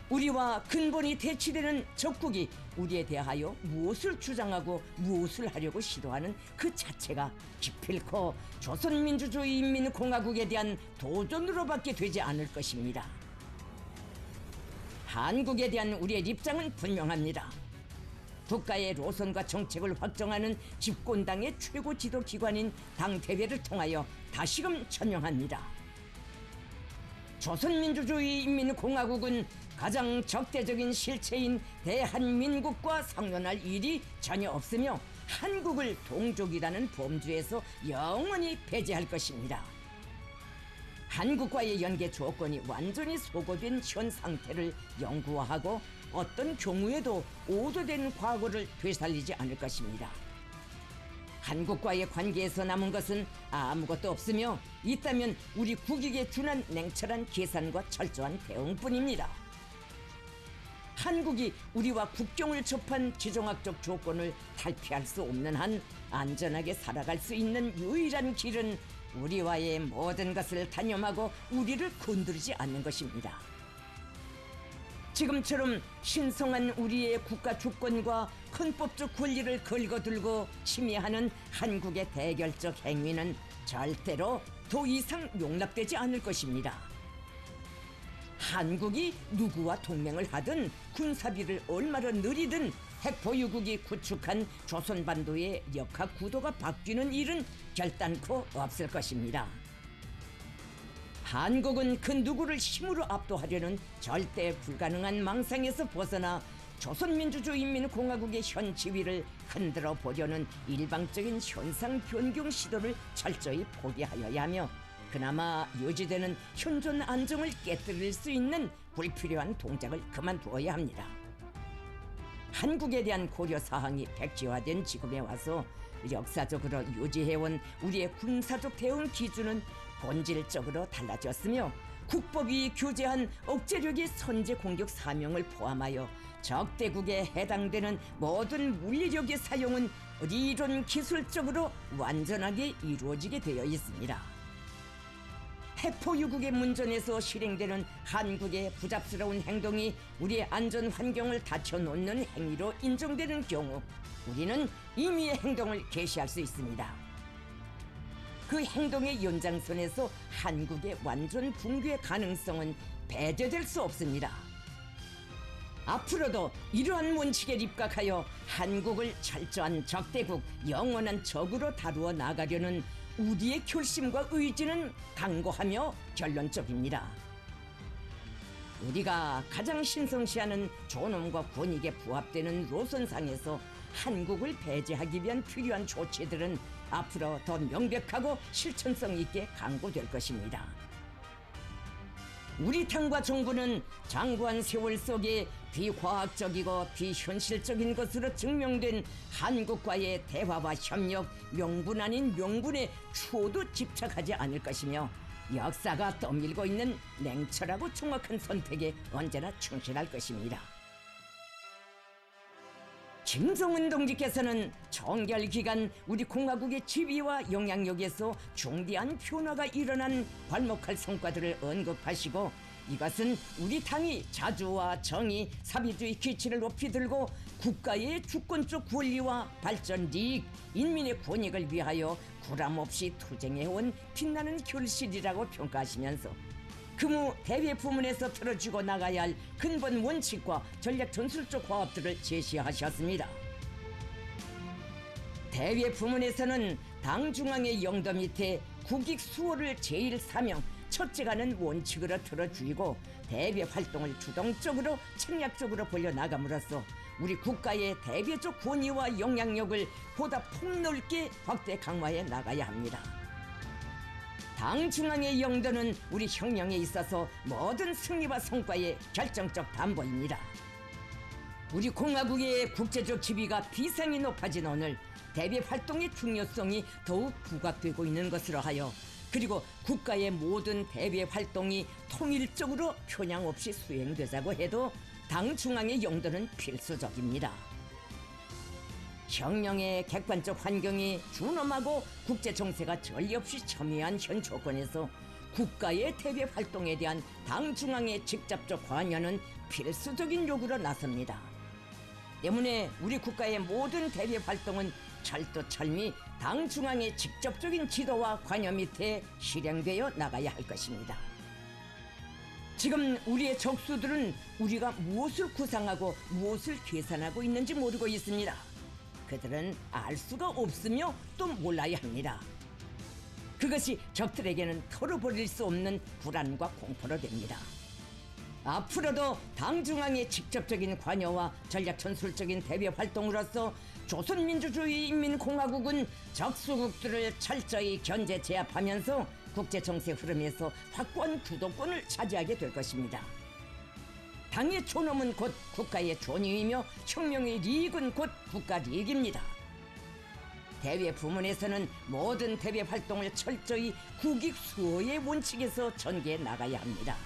우리와 근본이 대치되는 적국이 우리에 대하여 무엇을 주장하고 무엇을 하려고 시도하는 그 자체가 기필코 조선민주주의인민공화국에 대한 도전으로밖에 되지 않을 것입니다. 한국에 대한 우리의 입장은 분명합니다. 국가의 노선과 정책을 확정하는 집권당의 최고 지도 기관인 당대회를 통하여 다시금 천명합니다. 조선민주주의인민공화국은 가장 적대적인 실체인 대한민국과 상관할 일이 전혀 없으며 한국을 동족이라는 범주에서 영원히 배제할 것입니다. 한국과의 연계 조건이 완전히 소거된 현 상태를 영구화하고 어떤 경우에도 오도된 과거를 되살리지 않을 것입니다. 한국과의 관계에서 남은 것은 아무것도 없으며 있다면 우리 국익에 준한 냉철한 계산과 철저한 대응뿐입니다. 한국이 우리와 국경을 접한 지정학적 조건을 탈피할 수 없는 한 안전하게 살아갈 수 있는 유일한 길은 우리와의 모든 것을 단념하고 우리를 건드리지 않는 것입니다. 지금처럼 신성한 우리의 국가 주권과 헌법적 권리를 걸거들고 침해하는 한국의 대결적 행위는 절대로 더 이상 용납되지 않을 것입니다. 한국이 누구와 동맹을 하든 군사비를 얼마나 느리든 핵보유국이 구축한 조선반도의 역학 구도가 바뀌는 일은 결단코 없을 것입니다. 한국은 그 누구를 힘으로 압도하려는 절대 불가능한 망상에서 벗어나 조선민주주의인민공화국의 현 지위를 흔들어 보려는 일방적인 현상 변경 시도를 철저히 포기하여야 하며 그나마 유지되는 현존 안정을 깨뜨릴 수 있는 불필요한 동작을 그만두어야 합니다. 한국에 대한 고려 사항이 백지화된 지금에 와서 역사적으로 유지해온 우리의 군사적 대응 기준은 본질적으로 달라졌으며 국법이 규제한 억제력의 선제 공격 사명을 포함하여 적대국에 해당되는 모든 물리력의 사용은 이론 기술적으로 완전하게 이루어지게 되어 있습니다. 핵포유국의 문전에서 실행되는 한국의 부잡스러운 행동이 우리의 안전 환경을 닫혀놓는 행위로 인정되는 경우 우리는 임의의 행동을 개시할 수 있습니다. 그 행동의 연장선에서 한국의 완전 붕괴 가능성은 배제될 수 없습니다. 앞으로도 이러한 원칙에 입각하여 한국을 철저한 적대국, 영원한 적으로 다루어 나가려는 우리의 결심과 의지는 강고하며 결론적입니다. 우리가 가장 신성시하는 존엄과 권익에 부합되는 노선상에서 한국을 배제하기 위한 필요한 조치들은 앞으로 더 명백하고 실천성 있게 강구될 것입니다. 우리 당과 정부는 장구한 세월 속에 비과학적이고 비현실적인 것으로 증명된 한국과의 대화와 협력, 명분 아닌 명분에 추호도 집착하지 않을 것이며 역사가 떠밀고 있는 냉철하고 정확한 선택에 언제나 충실할 것입니다. 김정은 동지께서는 정결기간 우리 공화국의 지위와 영향력에서 중대한 변화가 일어난 괄목할 성과들을 언급하시고, 이것은 우리 당이 자주와 정의, 사회주의 기치를 높이 들고 국가의 주권적 권리와 발전 이익, 인민의 권익을 위하여 구람없이 투쟁해온 빛나는 결실이라고 평가하시면서 금우 대외 부문에서 틀어주고 나가야 할 근본 원칙과 전략 전술적 과업들을 제시하셨습니다. 대외 부문에서는 당 중앙의 영도 밑에 국익 수호를 제일 사명, 첫째가는 원칙으로 틀어주이고 대외 활동을 주동적으로 책략적으로 벌려나감으로써 우리 국가의 대외적 권위와 영향력을 보다 폭넓게 확대 강화해 나가야 합니다. 당 중앙의 영도는 우리 혁명에 있어서 모든 승리와 성과의 결정적 담보입니다. 우리 공화국의 국제적 지위가 비상이 높아진 오늘 대외 활동의 중요성이 더욱 부각되고 있는 것으로 하여, 그리고 국가의 모든 대외 활동이 통일적으로 편향 없이 수행되자고 해도 당 중앙의 영도는 필수적입니다. 혁명의 객관적 환경이 준엄하고 국제 정세가 전례 없이 첨예한 현 조건에서 국가의 대외 활동에 대한 당 중앙의 직접적 관여는 필수적인 요구로 나섭니다. 때문에 우리 국가의 모든 대외 활동은 철두철미 당 중앙의 직접적인 지도와 관여 밑에 실행되어 나가야 할 것입니다. 지금 우리의 적수들은 우리가 무엇을 구상하고 무엇을 계산하고 있는지 모르고 있습니다. 그들은 알 수가 없으며 또 몰라야 합니다. 그것이 적들에게는 털어버릴 수 없는 불안과 공포로 됩니다. 앞으로도 당 중앙의 직접적인 관여와 전략 전술적인 대외 활동으로서 조선민주주의인민공화국은 적수국들을 철저히 견제 제압하면서 국제 정세 흐름에서 확고한 주도권을 차지하게 될 것입니다. 당의 존엄은 곧 국가의 존위이며 혁명의 리익은 곧 국가 리익입니다. 대외 부문에서는 모든 대외 활동을 철저히 국익 수호의 원칙에서 전개해 나가야 합니다.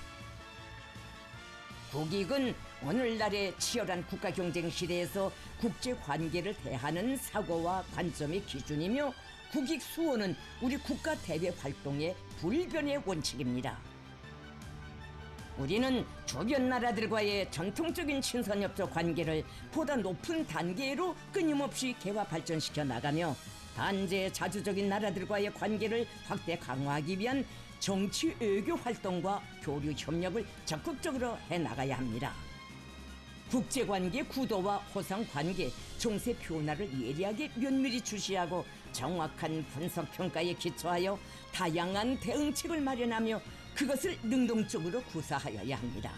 국익은 오늘날의 치열한 국가 경쟁 시대에서 국제 관계를 대하는 사고와 관점의 기준이며, 국익 수호는 우리 국가 대외 활동의 불변의 원칙입니다. 우리는 주변 나라들과의 전통적인 친선협조 관계를 보다 높은 단계로 끊임없이 개화 발전시켜 나가며 단재 자주적인 나라들과의 관계를 확대 강화하기 위한 정치 외교 활동과 교류 협력을 적극적으로 해나가야 합니다. 국제관계 구도와 호상관계, 정세 변화를 예리하게 면밀히 주시하고 정확한 분석평가에 기초하여 다양한 대응책을 마련하며 그것을 능동적으로 구사하여야 합니다.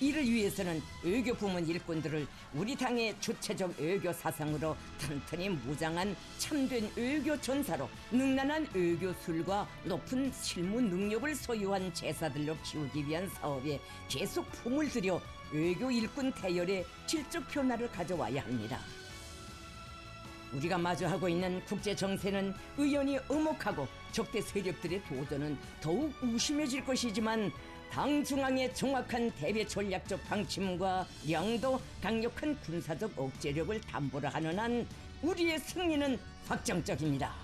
이를 위해서는 외교부문 일꾼들을 우리 당의 주체적 외교 사상으로 튼튼히 무장한 참된 외교 전사로 능란한 외교술과 높은 실무 능력을 소유한 제사들로 키우기 위한 사업에 계속 품을 들여 외교 일꾼 대열의 질적 변화를 가져와야 합니다. 우리가 마주하고 있는 국제 정세는 의연히 엄혹하고 적대 세력들의 도전은 더욱 우심해질 것이지만, 당 중앙의 정확한 대외 전략적 방침과 영도, 강력한 군사적 억제력을 담보로 하는 한 우리의 승리는 확정적입니다.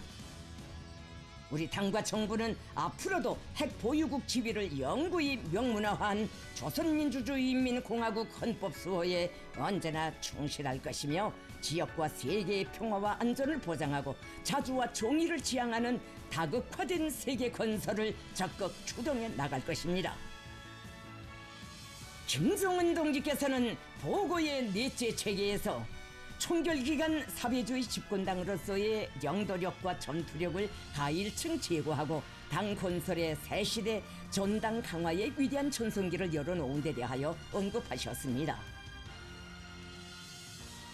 우리 당과 정부는 앞으로도 핵 보유국 지위를 영구히 명문화한 조선민주주의인민공화국 헌법 수호에 언제나 충실할 것이며, 지역과 세계의 평화와 안전을 보장하고 자주와 정의를 지향하는 다극화된 세계 건설을 적극 주동해 나갈 것입니다. 김정은 동지께서는 보고의 넷째 체계에서 총결기간 사회주의 집권당으로서의 영도력과 전투력을 가일층 제고하고 당 건설의 새 시대 전당 강화의 위대한 전성기를 열어놓은 데 대하여 언급하셨습니다.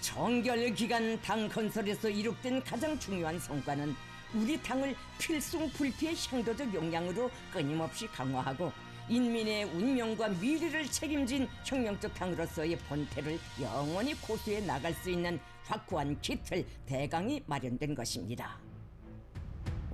정결 기간 당 건설에서 이룩된 가장 중요한 성과는 우리 당을 필승 불피의 향도적 역량으로 끊임없이 강화하고 인민의 운명과 미래를 책임진 혁명적 당으로서의 본태를 영원히 고수해 나갈 수 있는 확고한 기틀 대강이 마련된 것입니다.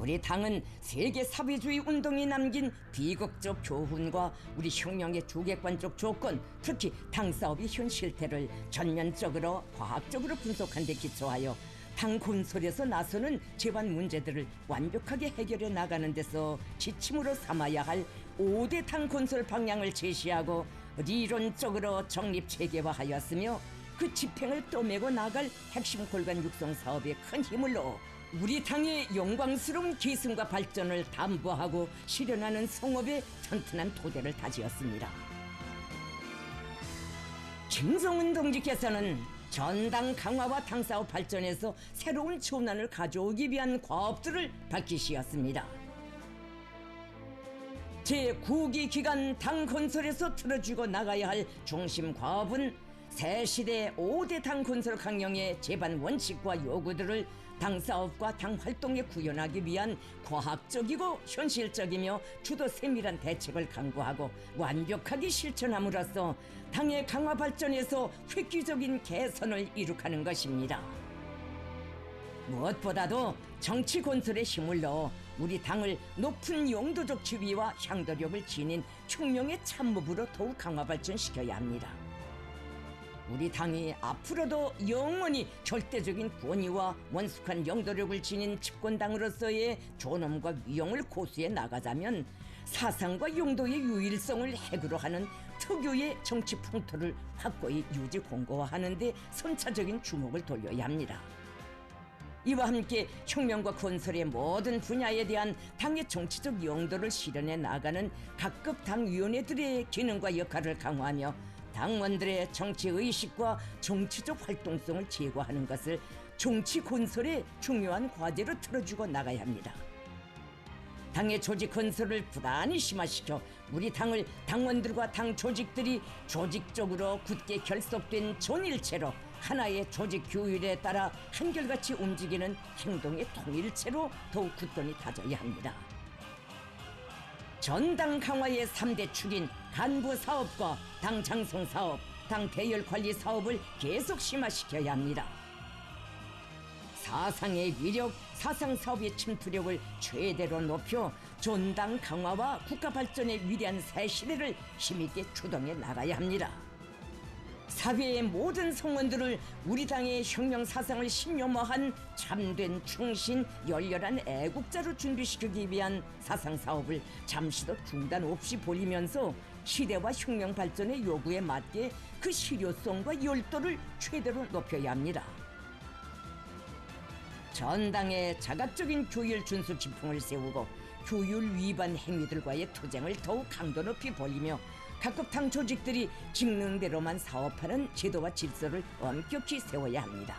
우리 당은 세계 사회주의 운동이 남긴 비극적 교훈과 우리 혁명의 주객관적 조건, 특히 당 사업의 현 실태를 전면적으로 과학적으로 분석한 데 기초하여 당 건설에서 나서는 제반 문제들을 완벽하게 해결해 나가는 데서 지침으로 삼아야 할 5대 당 건설 방향을 제시하고理論적으로 정립 체계화하였으며 그 집행을 떠매고 나갈 핵심 골간 육성 사업에 큰 힘을 넣어 우리 당의 영광스러운 계승과 발전을 담보하고 실현하는 성업에 튼튼한 토대를 다지었습니다. 김정은 동지께서는 전당 강화와 당사업 발전에서 새로운 전환을 가져오기 위한 과업들을 밝히시었습니다. 제9기 기간 당 건설에서 틀어주고 나가야 할 중심 과업은 새 시대 5대 당 건설 강령의 제반 원칙과 요구들을 당 사업과 당 활동에 구현하기 위한 과학적이고 현실적이며 주도 세밀한 대책을 강구하고 완벽하게 실천함으로써 당의 강화 발전에서 획기적인 개선을 이룩하는 것입니다. 무엇보다도 정치 건설에 힘을 넣어 우리 당을 높은 용도적 지위와 향도력을 지닌 혁명의 참모부로 더욱 강화 발전시켜야 합니다. 우리 당이 앞으로도 영원히 절대적인 권위와 원숙한 영도력을 지닌 집권당으로서의 존엄과 위용을 고수해 나가자면 사상과 용도의 유일성을 핵으로 하는 특유의 정치 풍토를 확고히 유지 공고화하는 데 선차적인 주목을 돌려야 합니다. 이와 함께 혁명과 건설의 모든 분야에 대한 당의 정치적 용도를 실현해 나가는 각급 당위원회들의 기능과 역할을 강화하며 당원들의 정치의식과 정치적 활동성을 제고하는 것을 정치 건설의 중요한 과제로 틀어주고 나가야 합니다. 당의 조직 건설을 부단히 심화시켜 우리 당을 당원들과 당 조직들이 조직적으로 굳게 결속된 전일체로 하나의 조직 규율에 따라 한결같이 움직이는 행동의 통일체로 더욱 굳건히 다져야 합니다. 전당 강화의 3대 축인 간부 사업과 당 장성 사업, 당 대열 관리 사업을 계속 심화시켜야 합니다. 사상의 위력, 사상 사업의 침투력을 최대로 높여 전당 강화와 국가 발전의 위대한 새 시대를 힘있게 추동해 나가야 합니다. 사회의 모든 성원들을 우리 당의 혁명 사상을 신념화한 참된 충신, 열렬한 애국자로 준비시키기 위한 사상 사업을 잠시도 중단 없이 벌이면서 시대와 혁명 발전의 요구에 맞게 그 실효성과 열도를 최대로 높여야 합니다. 전당의 자각적인 규율 준수 지풍을 세우고 규율 위반 행위들과의 투쟁을 더욱 강도 높이 벌이며 각급 당 조직들이 직능대로만 사업하는 제도와 질서를 엄격히 세워야 합니다.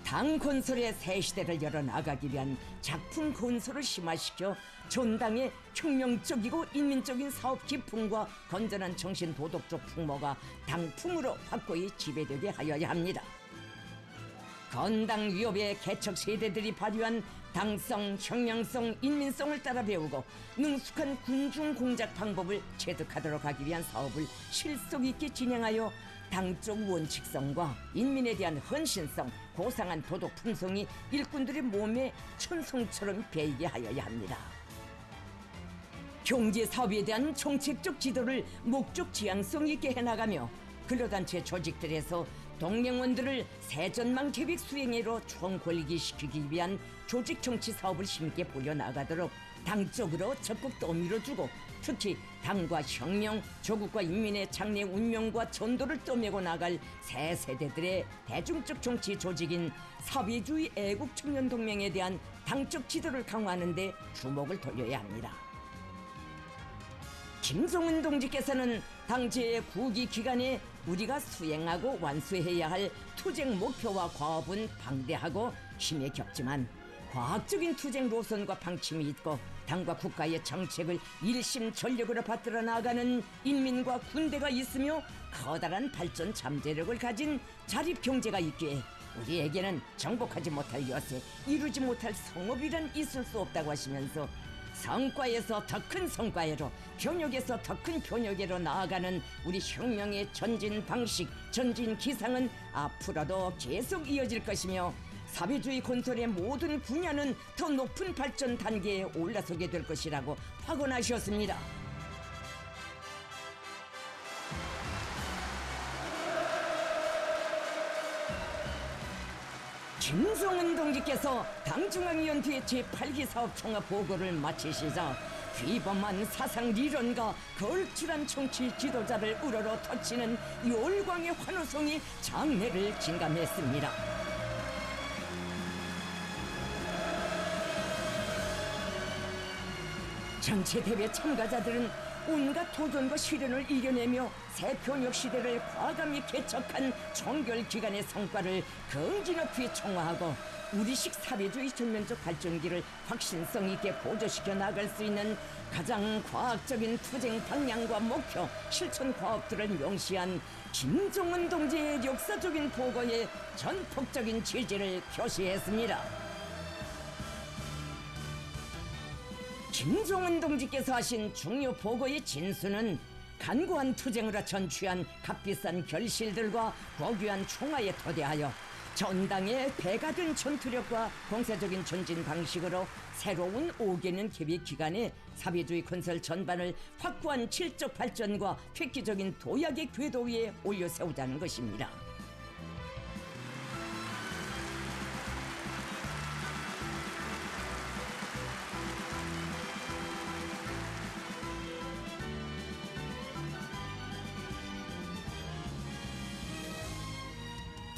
당 건설의 새 시대를 열어나가기 위한 작품 건설을 심화시켜 전당의 혁명적이고 인민적인 사업 기풍과 건전한 정신 도덕적 풍모가 당풍으로 확고히 지배되게 하여야 합니다. 건당 위협의 개척 세대들이 발휘한 당성, 혁명성, 인민성을 따라 배우고 능숙한 군중 공작 방법을 체득하도록 하기 위한 사업을 실속 있게 진행하여 당적 원칙성과 인민에 대한 헌신성, 고상한 도덕 품성이 일꾼들의 몸에 천성처럼 배이게 하여야 합니다. 경제 사업에 대한 정책적 지도를 목적 지향성 있게 해나가며 근로단체 조직들에서 동맹원들을 새전망 계획 수행회로 총권리기시키기 위한 조직 정치 사업을 힘있게 벌여나가도록 당적으로 적극 떠밀어주고 특히 당과 혁명, 조국과 인민의 장래 운명과 전도를 떠매고 나갈 새 세대들의 대중적 정치 조직인 사회주의 애국청년동맹에 대한 당적 지도를 강화하는 데 주목을 돌려야 합니다. 김정은 동지께서는 당제의 9기 기간에 우리가 수행하고 완수해야 할 투쟁 목표와 과업은 방대하고 힘에 겹지만 과학적인 투쟁 노선과 방침이 있고 당과 국가의 정책을 일심전력으로 받들어 나가는 인민과 군대가 있으며 커다란 발전 잠재력을 가진 자립경제가 있기에 우리에게는 정복하지 못할 여세, 이루지 못할 성업이란 있을 수 없다고 하시면서 성과에서 더 큰 성과에로, 변혁에서 더 큰 변혁에로 나아가는 우리 혁명의 전진 방식, 전진 기상은 앞으로도 계속 이어질 것이며 사회주의 건설의 모든 분야는 더 높은 발전 단계에 올라서게 될 것이라고 확언하셨습니다. 김정은 동지께서 당중앙위원회 제8기 사업총화 보고를 마치시자 비범한 사상 리런과 걸출한 정치 지도자를 우러러 터치는 열광의 환호성이 장내를 진감했습니다. 전체 대회 참가자들은 온갖 도전과 시련을 이겨내며 새 변혁 시대를 과감히 개척한 종결기간의 성과를 긍지 높이 총화하고 우리식 사회주의 전면적 발전기를 확신성 있게 보조시켜 나갈 수 있는 가장 과학적인 투쟁 방향과 목표, 실천 과업들을 명시한 김정은 동지의 역사적인 보고에 전폭적인 지지를 표시했습니다. 김정은 동지께서 하신 중요 보고의 진수는 간고한 투쟁으로 전취한 값비싼 결실들과 고귀한 총화에 토대하여 전당의 배가 된 전투력과 공세적인 전진 방식으로 새로운 5개년 계획 기간에 사회주의 건설 전반을 확고한 질적 발전과 획기적인 도약의 궤도 위에 올려세우자는 것입니다.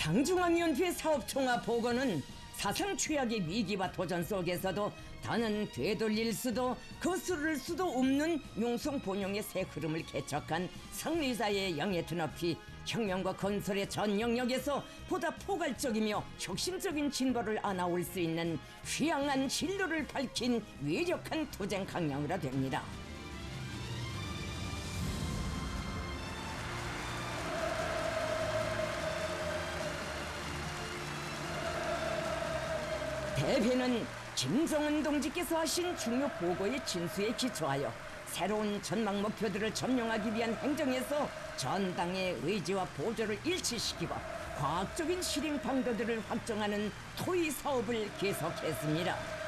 당중앙위원회 사업총화 보고는 사상 최악의 위기와 도전 속에서도 더는 되돌릴 수도 거스를 수도 없는 용성본용의 새 흐름을 개척한 승리자의 영예 드높이 혁명과 건설의 전 영역에서 보다 포괄적이며 혁신적인 진보를 안아올 수 있는 휘황한 진로를 밝힌 위력한 투쟁 강령으로 됩니다. 대회는 김정은 동지께서 하신 중요 보고의 진수에 기초하여 새로운 전망 목표들을 점령하기 위한 행정에서 전당의 의지와 보조를 일치시키고 과학적인 실행 방도들을 확정하는 토의 사업을 계속했습니다.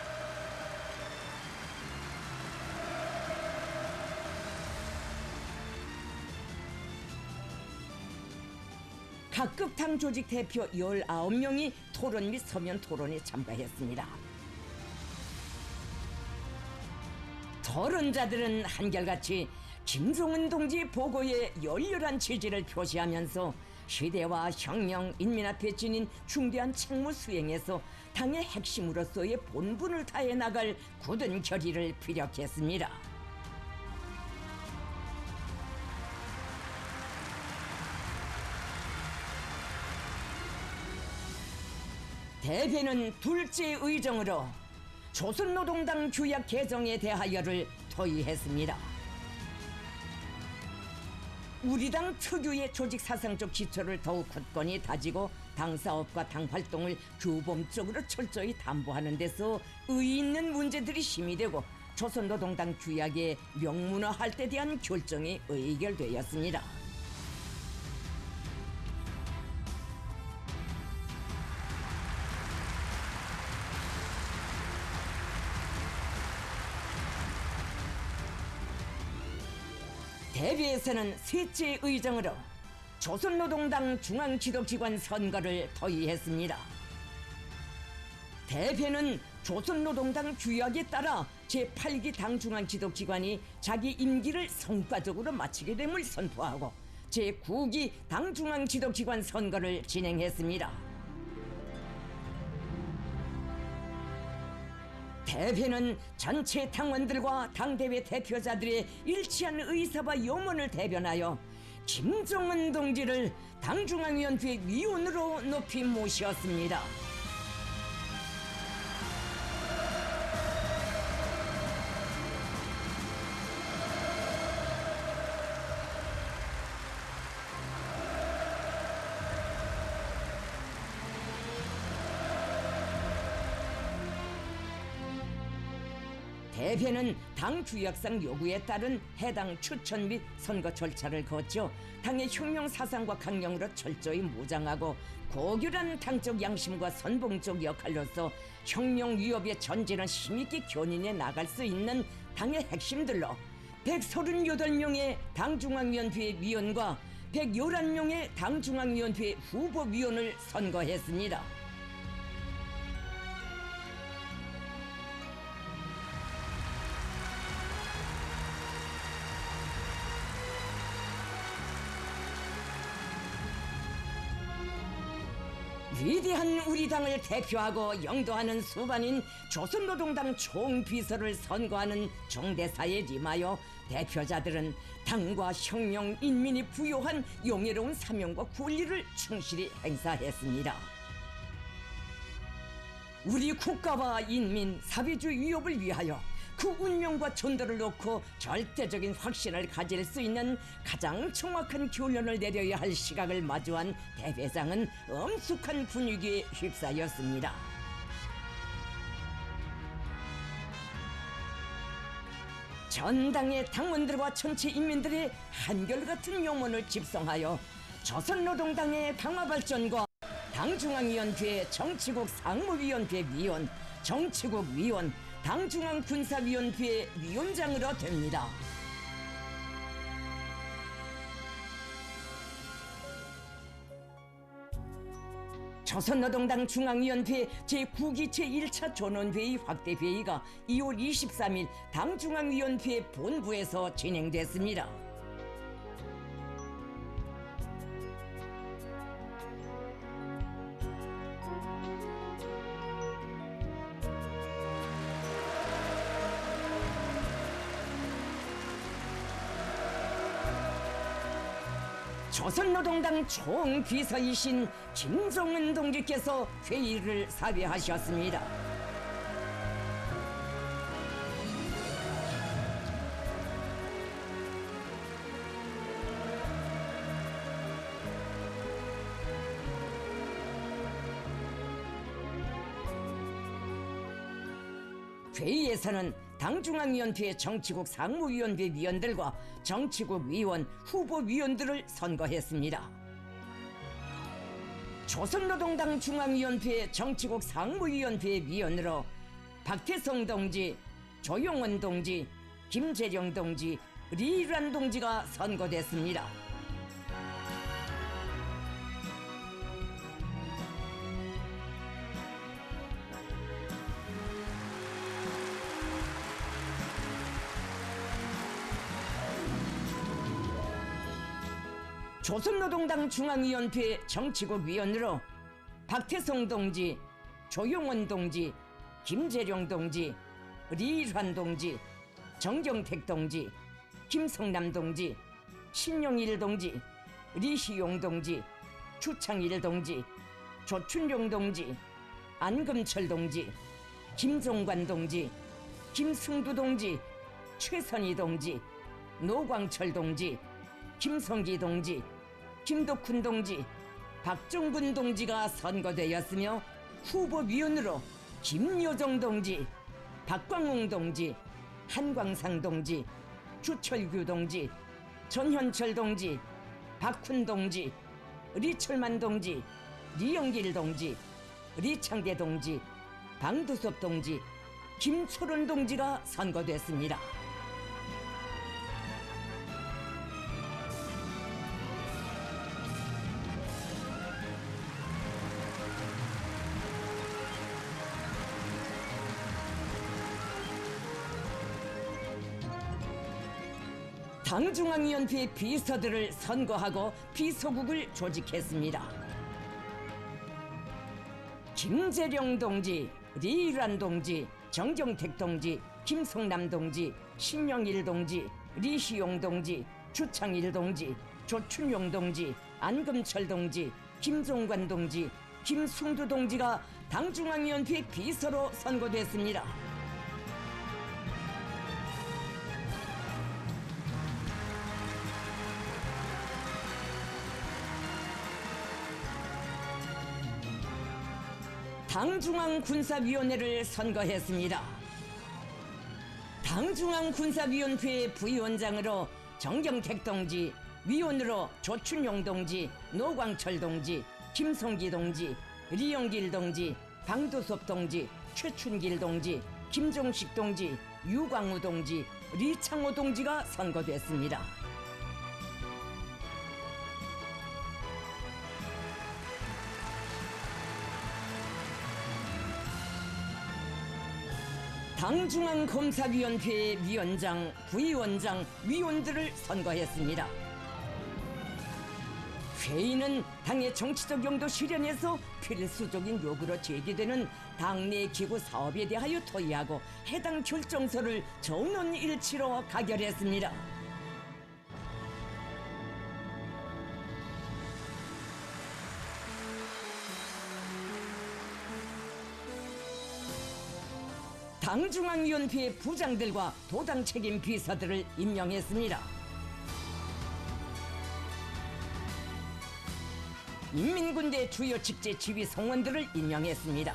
각급 당 조직 대표 19명이 토론 및 서면 토론에 참가했습니다. 토론자들은 한결같이 김정은 동지의 보고에 열렬한 지지를 표시하면서 시대와 혁명, 인민 앞에 지닌 중대한 책무 수행에서 당의 핵심으로서의 본분을 다해 나갈 굳은 결의를 피력했습니다. 대회는 둘째 의정으로 조선노동당 규약 개정에 대하여를 토의했습니다. 우리 당 특유의 조직 사상적 기초를 더욱 굳건히 다지고 당 사업과 당 활동을 규범적으로 철저히 담보하는 데서 의의 있는 문제들이 심의되고 조선노동당 규약의 명문화할 때 대한 결정이 의결되었습니다. 대회에서는 셋째 의정으로 조선노동당 중앙지도기관 선거를 토의했습니다. 대회는 조선노동당 규약에 따라 제8기 당 중앙지도기관이 자기 임기를 성과적으로 마치게 됨을 선포하고 제9기 당 중앙지도기관 선거를 진행했습니다. 대회는 전체 당원들과 당대회 대표자들의 일치한 의사와 염원을 대변하여 김정은 동지를 당중앙위원회 위원으로 높이 모셨습니다. 대회는 당 규약상 요구에 따른 해당 추천 및 선거 절차를 거쳐 당의 혁명 사상과 강령으로 철저히 무장하고 고결한 당적 양심과 선봉적 역할로서 혁명 위협에 전진을 힘있게 견인해 나갈 수 있는 당의 핵심들로 138명의 당중앙위원회 위원과 111명의 당중앙위원회 후보위원을 선거했습니다. 위대한 우리 당을 대표하고 영도하는 수반인 조선노동당 총비서를 선거하는 정대사에 임하여 대표자들은 당과 혁명, 인민이 부여한 영예로운 사명과 권리를 충실히 행사했습니다. 우리 국가와 인민, 사회주의 위협을 위하여 그 운명과 전도를 놓고 절대적인 확신을 가질 수 있는 가장 정확한 결론을 내려야 할 시각을 마주한 대회장은 엄숙한 분위기에 휩싸였습니다. 전당의 당원들과 전체 인민들의 한결같은 영혼을 집성하여 조선노동당의 당화발전과 당중앙위원회 정치국 상무위원회 위원, 정치국 위원, 당중앙군사위원회 위원장으로 됩니다. 조선노동당 중앙위원회 제9기 제1차 전원회의 확대회의가 2월 23일 당중앙위원회 본부에서 진행됐습니다. 조선노동당 총비서이신 김정은 동지께서 회의를 사회하셨습니다. 회의에서는 당중앙위원회 정치국 상무위원회 위원들과 정치국 위원, 후보위원들을 선거했습니다. 조선노동당 중앙위원회 정치국 상무위원회 위원으로 박태성 동지, 조용원 동지, 김재령 동지, 리란 동지가 선거됐습니다. 조선노동당 중앙위원회 정치국 위원으로 박태성 동지, 조용원 동지, 김재령 동지, 리일환 동지, 정경택 동지, 김성남 동지, 신용일 동지, 리시용 동지, 추창일 동지, 조춘용 동지, 안금철 동지, 김종관 동지, 김승두 동지, 최선희 동지, 노광철 동지, 김성기 동지, 김덕훈 동지, 박종근 동지가 선거되었으며 후보위원으로 김여정 동지, 박광웅 동지, 한광상 동지, 주철규 동지, 전현철 동지, 박훈 동지, 리철만 동지, 리영길 동지, 리창대 동지, 방두섭 동지, 김초론 동지가 선거됐습니다. 당중앙위원회 비서들을 선거하고 비서국을 조직했습니다. 김재령 동지, 리일환 동지, 정경택 동지, 김성남 동지, 신영일 동지, 리시용 동지, 주창일 동지, 조춘용 동지, 안금철 동지, 김종관 동지, 김승두 동지가 당중앙위원회 비서로 선거됐습니다. 당중앙군사위원회를 선거했습니다. 당중앙군사위원회 부위원장으로 정경택 동지, 위원으로 조춘용 동지, 노광철 동지, 김성기 동지, 리영길 동지, 방도섭 동지, 최춘길 동지, 김종식 동지, 유광우 동지, 리창호 동지가 선거됐습니다. 당중앙검사위원회 위원장, 부위원장, 위원들을 선거했습니다. 회의는 당의 정치적 용도 실현에서 필수적인 요구로 제기되는 당내 기구 사업에 대하여 토의하고 해당 결정서를 전원일치로 가결했습니다. 당중앙위원회 부장들과 도당 책임 비서들을 임명했습니다. 인민군대 주요 직제 지휘 성원들을 임명했습니다.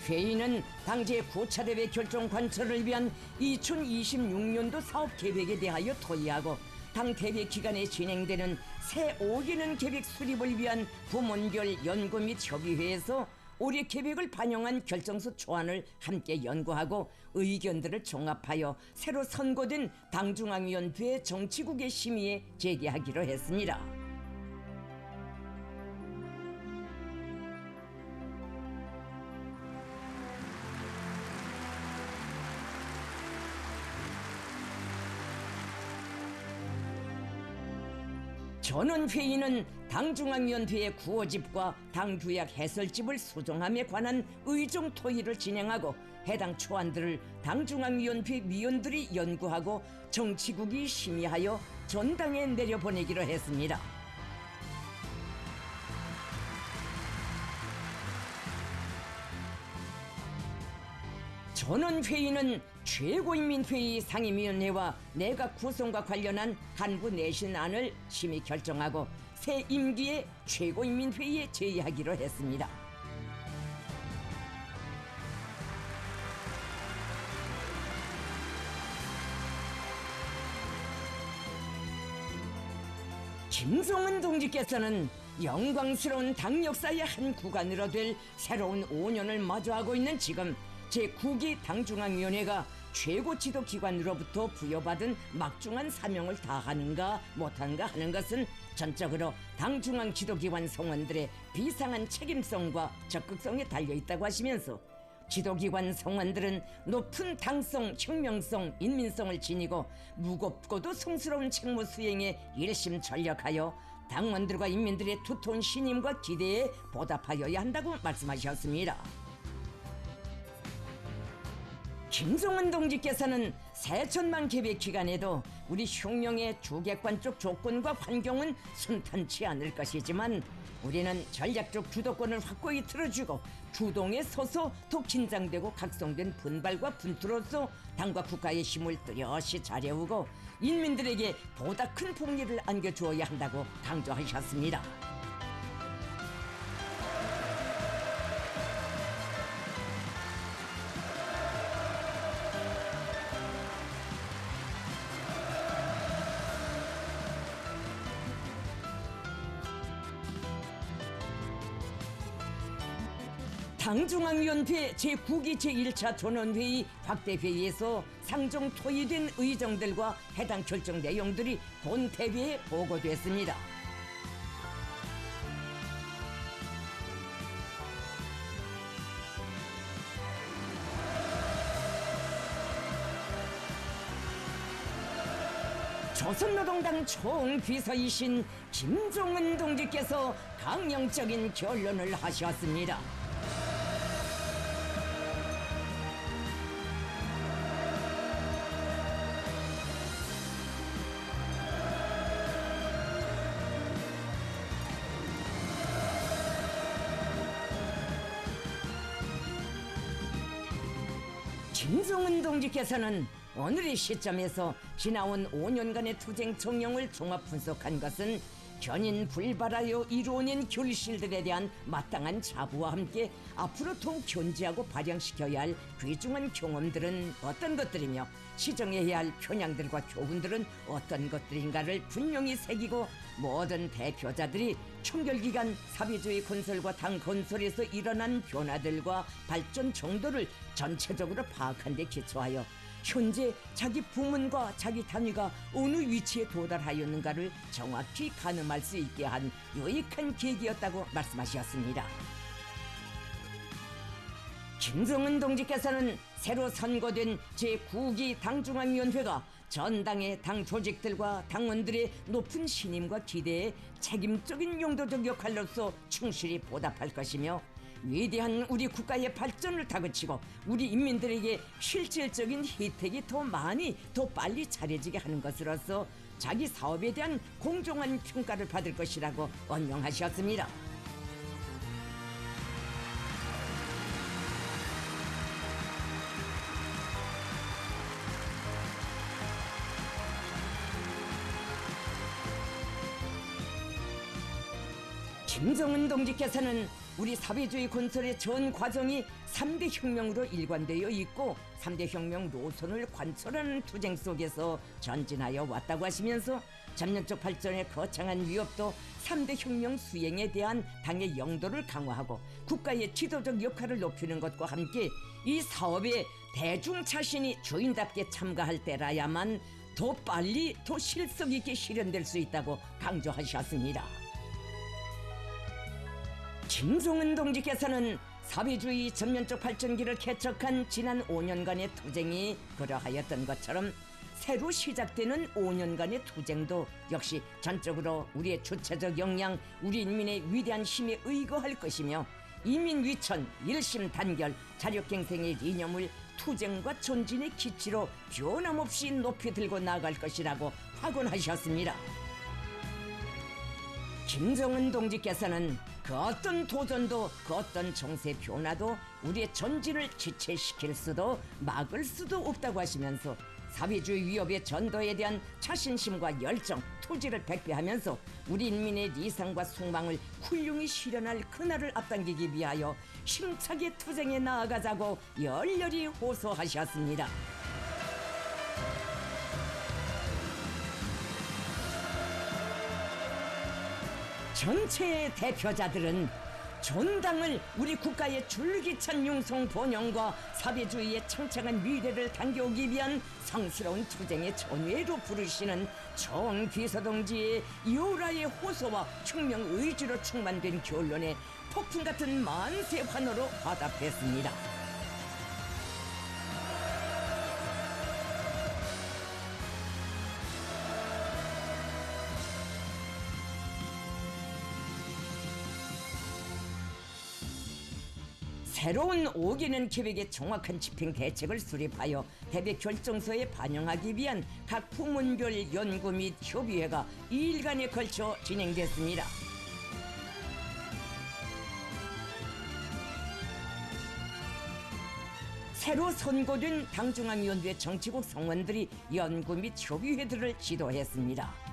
회의는 당제 9차 대회 결정 관철을 위한 2026년도 사업 계획에 대하여 토의하고 당 대회 기간에 진행되는 새 5개년 계획 수립을 위한 부문별 연구 및 협의회에서 올해 계획을 반영한 결정서 초안을 함께 연구하고 의견들을 종합하여 새로 선거된 당중앙위원회 정치국의 심의에 제기하기로 했습니다. 전원회의는 당중앙위원회의 구호집과 당규약 해설집을 수정함에 관한 의정 토의를 진행하고 해당 초안들을 당중앙위원회 위원들이 연구하고 정치국이 심의하여 전당에 내려보내기로 했습니다. 전원회의는 최고인민회의 상임위원회와 내각 구성과 관련한 간부 내신안을 심의 결정하고 새 임기의 최고인민회의에 제의하기로 했습니다. 김종은 동지께서는 영광스러운 당 역사의 한 구간으로 될 새로운 5년을 마주하고 있는 지금 제9기 당중앙위원회가 최고 지도기관으로부터 부여받은 막중한 사명을 다하는가 못하는가 하는 것은 전적으로 당중앙 지도기관 성원들의 비상한 책임성과 적극성에 달려있다고 하시면서 지도기관 성원들은 높은 당성, 혁명성, 인민성을 지니고 무겁고도 성스러운 책무 수행에 일심전력하여 당원들과 인민들의 두터운 신임과 기대에 보답하여야 한다고 말씀하셨습니다. 김종은 동지께서는 새천만 계획 기간에도 우리 혁명의 주객관적 조건과 환경은 순탄치 않을 것이지만 우리는 전략적 주도권을 확고히 틀어주고 주동에 서서 더 긴장되고 각성된 분발과 분투로서 당과 국가의 힘을 뚜렷이 차려오고 인민들에게 보다 큰 복리를 안겨주어야 한다고 강조하셨습니다. 당중앙위원회 제9기 제1차 전원회의 확대회의에서 상정 토의된 의정들과 해당 결정 내용들이 본 대회에 보고됐습니다. 조선노동당 총비서이신 김종은 동지께서 강령적인 결론을 하셨습니다. 김종은 동지께서는 오늘의 시점에서 지나온 5년간의 투쟁 정령을 종합 분석한 것은 견인 불발하여 이루어낸 결실들에 대한 마땅한 자부와 함께 앞으로 더욱 견지하고 발扬시켜야 할 귀중한 경험들은 어떤 것들이며 시정해야 할 편향들과 교훈들은 어떤 것들인가를 분명히 새기고 모든 대표자들이 총결기간 사회주의 건설과 당 건설에서 일어난 변화들과 발전 정도를 전체적으로 파악한 데 기초하여 현재 자기 부문과 자기 단위가 어느 위치에 도달하였는가를 정확히 가늠할 수 있게 한 유익한 계기였다고 말씀하셨습니다. 김정은 동지께서는 새로 선거된 제9기 당중앙위원회가 전당의 당 조직들과 당원들의 높은 신임과 기대에 책임적인 용도적 역할로서 충실히 보답할 것이며 위대한 우리 국가의 발전을 다그치고 우리 인민들에게 실질적인 혜택이 더 많이 더 빨리 차려지게 하는 것으로서 자기 사업에 대한 공정한 평가를 받을 것이라고 언명하셨습니다. 김정은 동지께서는 우리 사회주의 건설의 전 과정이 3대 혁명으로 일관되어 있고 3대 혁명 노선을 관철하는 투쟁 속에서 전진하여 왔다고 하시면서 전면적 발전의 거창한 위협도 3대 혁명 수행에 대한 당의 영도를 강화하고 국가의 지도적 역할을 높이는 것과 함께 이 사업에 대중 자신이 주인답게 참가할 때라야만 더 빨리 더 실속 있게 실현될 수 있다고 강조하셨습니다. 김정은 동지께서는 사회주의 전면적 발전기를 개척한 지난 5년간의 투쟁이 그러하였던 것처럼 새로 시작되는 5년간의 투쟁도 역시 전적으로 우리의 주체적 역량, 우리 인민의 위대한 힘에 의거할 것이며 인민위천, 일심단결, 자력갱생의 이념을 투쟁과 전진의 기치로 변함없이 높이 들고 나아갈 것이라고 확언하셨습니다. 김정은 동지께서는 그 어떤 도전도 그 어떤 정세 변화도 우리의 전진을 지체시킬 수도 막을 수도 없다고 하시면서 사회주의 위협의 전도에 대한 자신심과 열정, 투지를 백배하면서 우리 인민의理想과 소망을 훌륭히 실현할 그날을 앞당기기 위하여 힘차게 투쟁에 나아가자고 열렬히 호소하셨습니다. 전체의 대표자들은 전당을 우리 국가의 줄기찬 융성 번영과 사회주의의 창창한 미래를 당겨오기 위한 성스러운 투쟁의 전외로 부르시는 정비서동지의 요라의 호소와 혁명 의지로 충만된 결론에 폭풍 같은 만세 환호로 화답했습니다. 새로운 5기년 계획의 정확한 집행 대책을 수립하여 대백 결정서에 반영하기 위한 각 부문별 연구 및 협의회가 2일간에 걸쳐 진행됐습니다. 새로 선고된 당중앙위원회 정치국 성원들이 연구 및 협의회들을 지도했습니다.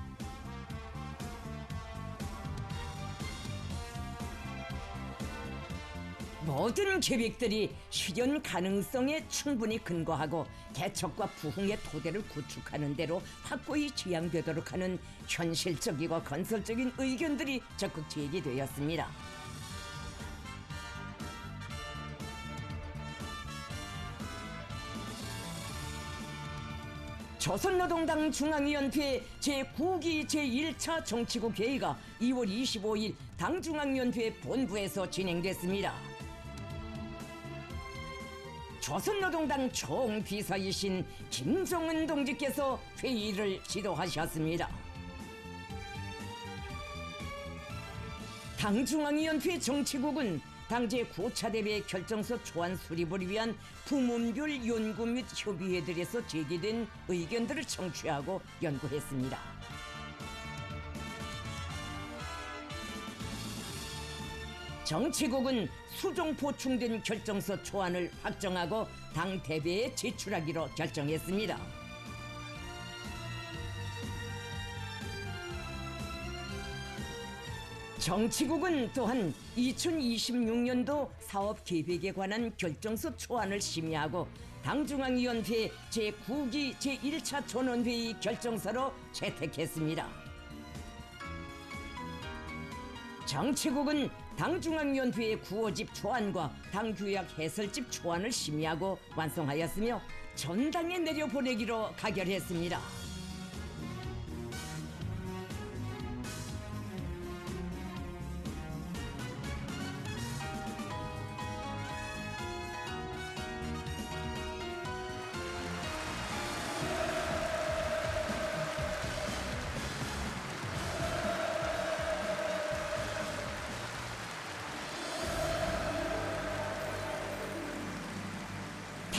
모든 계획들이 실현 가능성에 충분히 근거하고 개척과 부흥의 토대를 구축하는 대로 확고히 지향되도록 하는 현실적이고 건설적인 의견들이 적극 제기되었습니다. 조선노동당 중앙위원회 제9기 제1차 정치국 회의가 2월 25일 당중앙위원회 본부에서 진행됐습니다. 조선노동당 총비서이신 김정은 동지께서 회의를 지도하셨습니다. 당중앙위원회 정치국은 당제 9차 대회 결정서 초안 수립을 위한 부문별 연구 및 협의회들에서 제기된 의견들을 청취하고 연구했습니다. 정치국은 수종 보충된 결정서 초안을 확정하고 당 대회에 제출하기로 결정했습니다. 정치국은 또한 2026년도 사업계획에 관한 결정서 초안을 심의하고 당중앙위원회 제9기 제1차 전원회의 결정서로 채택했습니다. 정치국은 당중앙위원회의 구호집 초안과 당규약 해설집 초안을 심의하고 완성하였으며 전당에 내려보내기로 가결했습니다.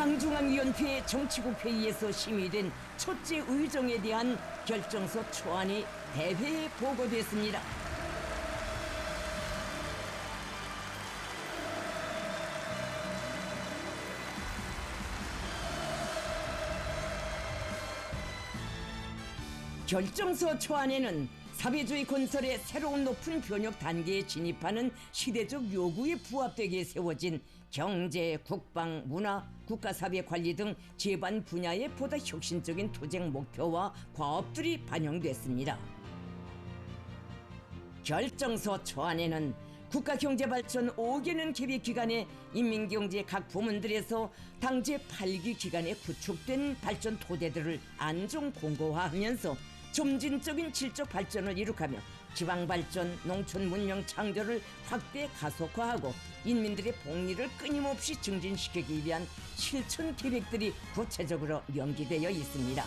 당중앙위원회 정치국 회의에서 심의된 첫째 의정에 대한 결정서 초안이 대회에 보고됐습니다. 결정서 초안에는 사회주의 건설의 새로운 높은 변혁 단계에 진입하는 시대적 요구에 부합되게 세워진 경제, 국방, 문화, 국가사회 관리 등 제반 분야의 보다 혁신적인 투쟁 목표와 과업들이 반영됐습니다. 결정서 초안에는 국가경제발전 5개년 계획기간에 인민경제 각 부문들에서 당 제8기 기간에 구축된 발전 토대들을 안정 공고화하면서 점진적인 질적 발전을 이룩하며 지방발전, 농촌 문명 창조를 확대 가속화하고 인민들의 복리를 끊임없이 증진시키기 위한 실천 계획들이 구체적으로 명기되어 있습니다.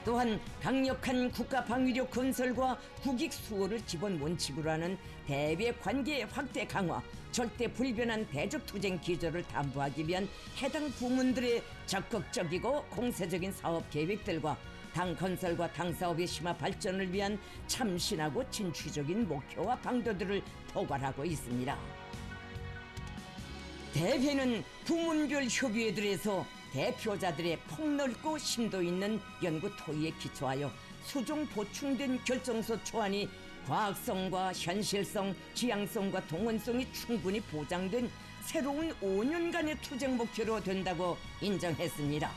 또한 강력한 국가 방위력 건설과 국익 수호를 기본 원칙으로 하는 대외 관계 확대 강화, 절대 불변한 대적 투쟁 기조를 담보하기 위한 해당 부문들의 적극적이고 공세적인 사업 계획들과 당 건설과 당 사업의 심화 발전을 위한 참신하고 진취적인 목표와 방도들을 포괄하고 있습니다. 대회는 부문별 협의회들에서 대표자들의 폭넓고 심도 있는 연구 토의에 기초하여 수종 보충된 결정서 초안이 과학성과 현실성, 지향성과 동원성이 충분히 보장된 새로운 5년간의 투쟁 목표로 된다고 인정했습니다.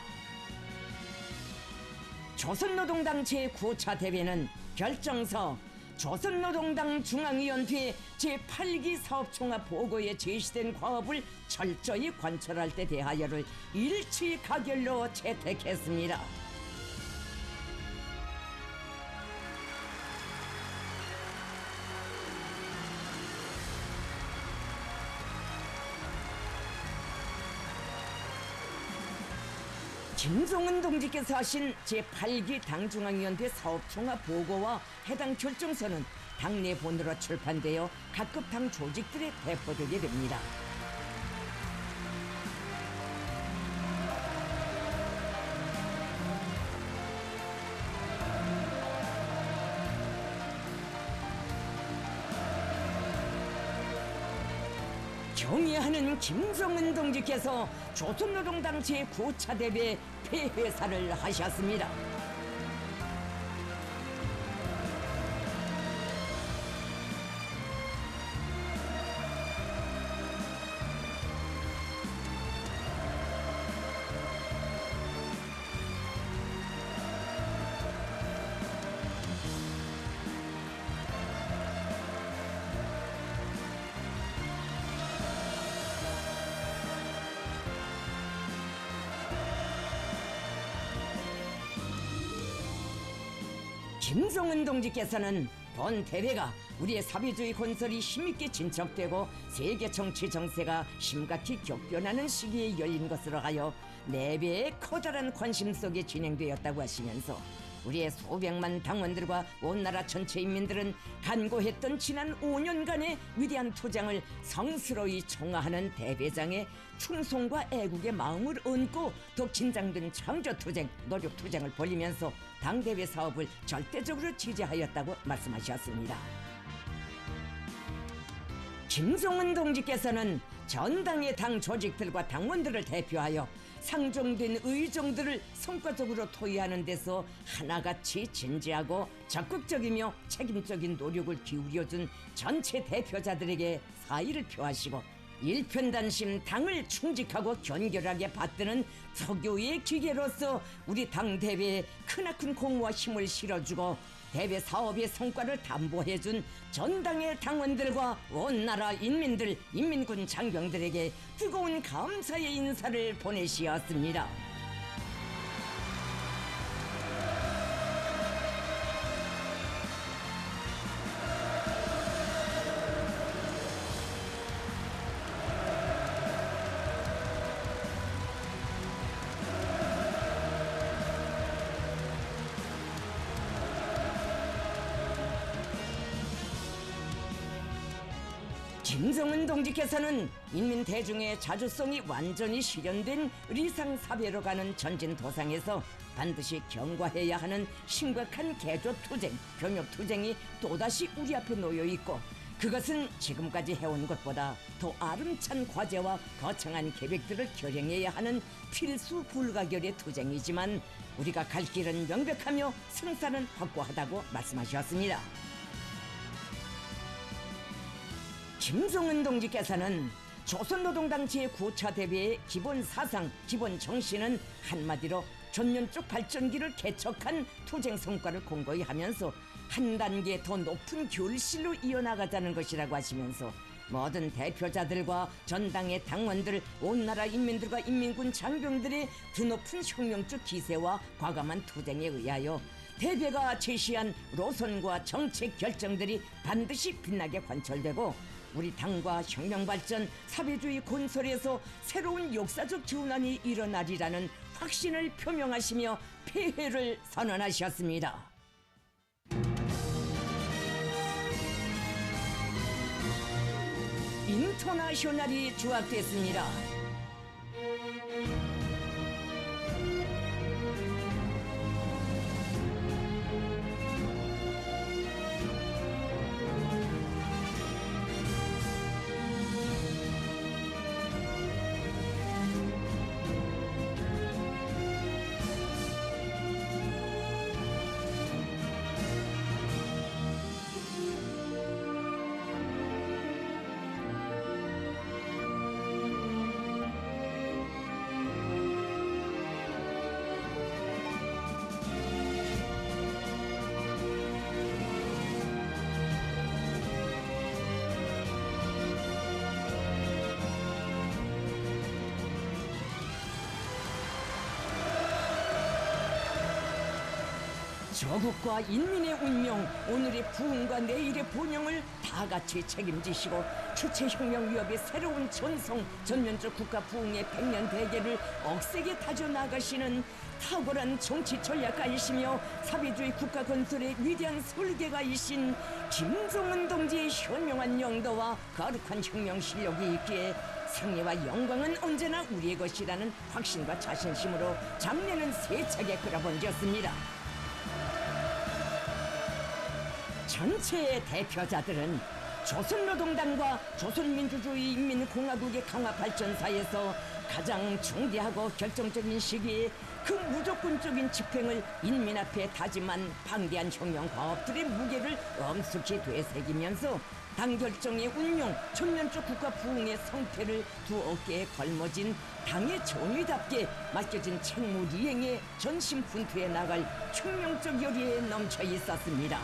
조선노동당 제9차 대회는 결정서, 조선노동당 중앙위원회 제8기 사업총합 보고에 제시된 과업을 철저히 관철할 때 대하여를 일치 가결로 채택했습니다. 김종은 동지께서 하신 제8기 당중앙위원회 사업총합 보고와 해당 결정서는 당내 본으로 출판되어 각급 당 조직들에 배포되게 됩니다. 경의하는 김정은 동지께서 조선노동당 제9차 대회 폐회사를 하셨습니다. 김종은 동지께서는 본 대회가 우리의 사회주의 건설이 힘있게 진척되고 세계 정치 정세가 심각히 격변하는 시기에 열린 것으로 하여 내배의 커다란 관심 속에 진행되었다고 하시면서 우리의 수백만 당원들과 온 나라 전체 인민들은 간고했던 지난 5년간의 위대한 투쟁을 성스러이 총화하는 대회장에 충성과 애국의 마음을 얹고 더 긴장된 창조투쟁, 노력투쟁을 벌이면서 당대회 사업을 절대적으로 지지하였다고 말씀하셨습니다. 김종은 동지께서는 전당의 당 조직들과 당원들을 대표하여 상정된 의정들을 성과적으로 토의하는 데서 하나같이 진지하고 적극적이며 책임적인 노력을 기울여준 전체 대표자들에게 사의를 표하시고 일편단심 당을 충직하고 견결하게 받드는 석유의 기계로서 우리 당 대회에 크나큰 공과 힘을 실어주고 대회 사업의 성과를 담보해준 전당의 당원들과 온 나라 인민들, 인민군 장병들에게 뜨거운 감사의 인사를 보내시었습니다. 김정은 동지께서는 인민 대중의 자주성이 완전히 실현된 리상사배로 가는 전진도상에서 반드시 경과해야 하는 심각한 개조투쟁, 병역투쟁이 또다시 우리 앞에 놓여 있고 그것은 지금까지 해온 것보다 더 아름찬 과제와 거창한 계획들을 결행해야 하는 필수 불가결의 투쟁이지만 우리가 갈 길은 명백하며 승산은 확고하다고 말씀하셨습니다. 김종은 동지께서는 조선노동당 제9차 대회의 기본 사상, 기본 정신은 한마디로 전면적 발전기를 개척한 투쟁 성과를 공고히 하면서 한 단계 더 높은 결실로 이어나가자는 것이라고 하시면서 모든 대표자들과 전당의 당원들, 온 나라 인민들과 인민군 장병들의 드높은 혁명적 기세와 과감한 투쟁에 의하여 대회가 제시한 노선과 정책 결정들이 반드시 빛나게 관철되고 우리 당과 혁명발전, 사회주의 건설에서 새로운 역사적 전환이 일어나리라는 확신을 표명하시며 폐회를 선언하셨습니다. 인터내셔널이 조합됐습니다. 조국과 인민의 운명, 오늘의 부흥과 내일의 번영을 다 같이 책임지시고 주체혁명 위협의 새로운 전성, 전면적 국가 부흥의 100년 대계를 억세게 다져나가시는 탁월한 정치 전략가이시며 사회주의 국가 건설의 위대한 설계가이신 김종은 동지의 현명한 영도와 거룩한 혁명 실력이 있기에 승리와 영광은 언제나 우리의 것이라는 확신과 자신심으로 장례는 세차게 끌어번졌습니다. 전체의 대표자들은 조선노동당과 조선민주주의 인민공화국의 강화 발전사에서 가장 중대하고 결정적인 시기에 그 무조건적인 집행을 인민 앞에 다짐한 방대한 혁명 과업들의 무게를 엄숙히 되새기면서 당 결정의 운용, 전면적 국가 부흥의 성패를 두 어깨에 걸머진 당의 정의답게 맡겨진 책무 이행에 전심분투해 나갈 혁명적 열의에 넘쳐 있었습니다.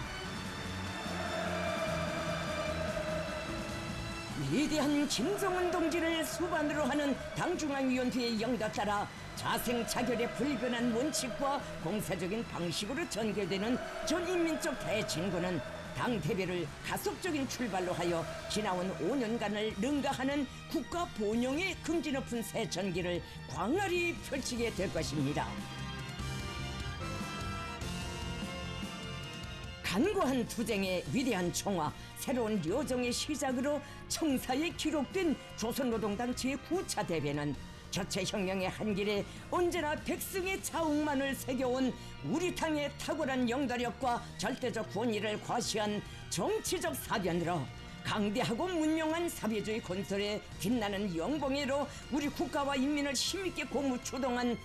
위대한 김종은 동지를 수반으로 하는 당중앙위원회의 영도 따라 자생자결의 불변한 원칙과 공사적인 방식으로 전개되는 전인민적 대진군은 당 대회를 가속적인 출발로 하여 지나온 5년간을 능가하는 국가 본영의 긍지 높은 새 전기를 광활히 펼치게 될 것입니다. 간고한 투쟁의 위대한 총화, 새로운 여정의 시작으로 청사에 기록된 조선노동당 제9차 대회는 저체혁명의 한길에 언제나 백성의 자웅만을 새겨온 우리 당의 탁월한 영도력과 절대적 권위를 과시한 정치적 사변으로 강대하고 문명한 사회주의 건설에 빛나는 영봉이로 우리 국가와 인민을 힘있게 고무 추동한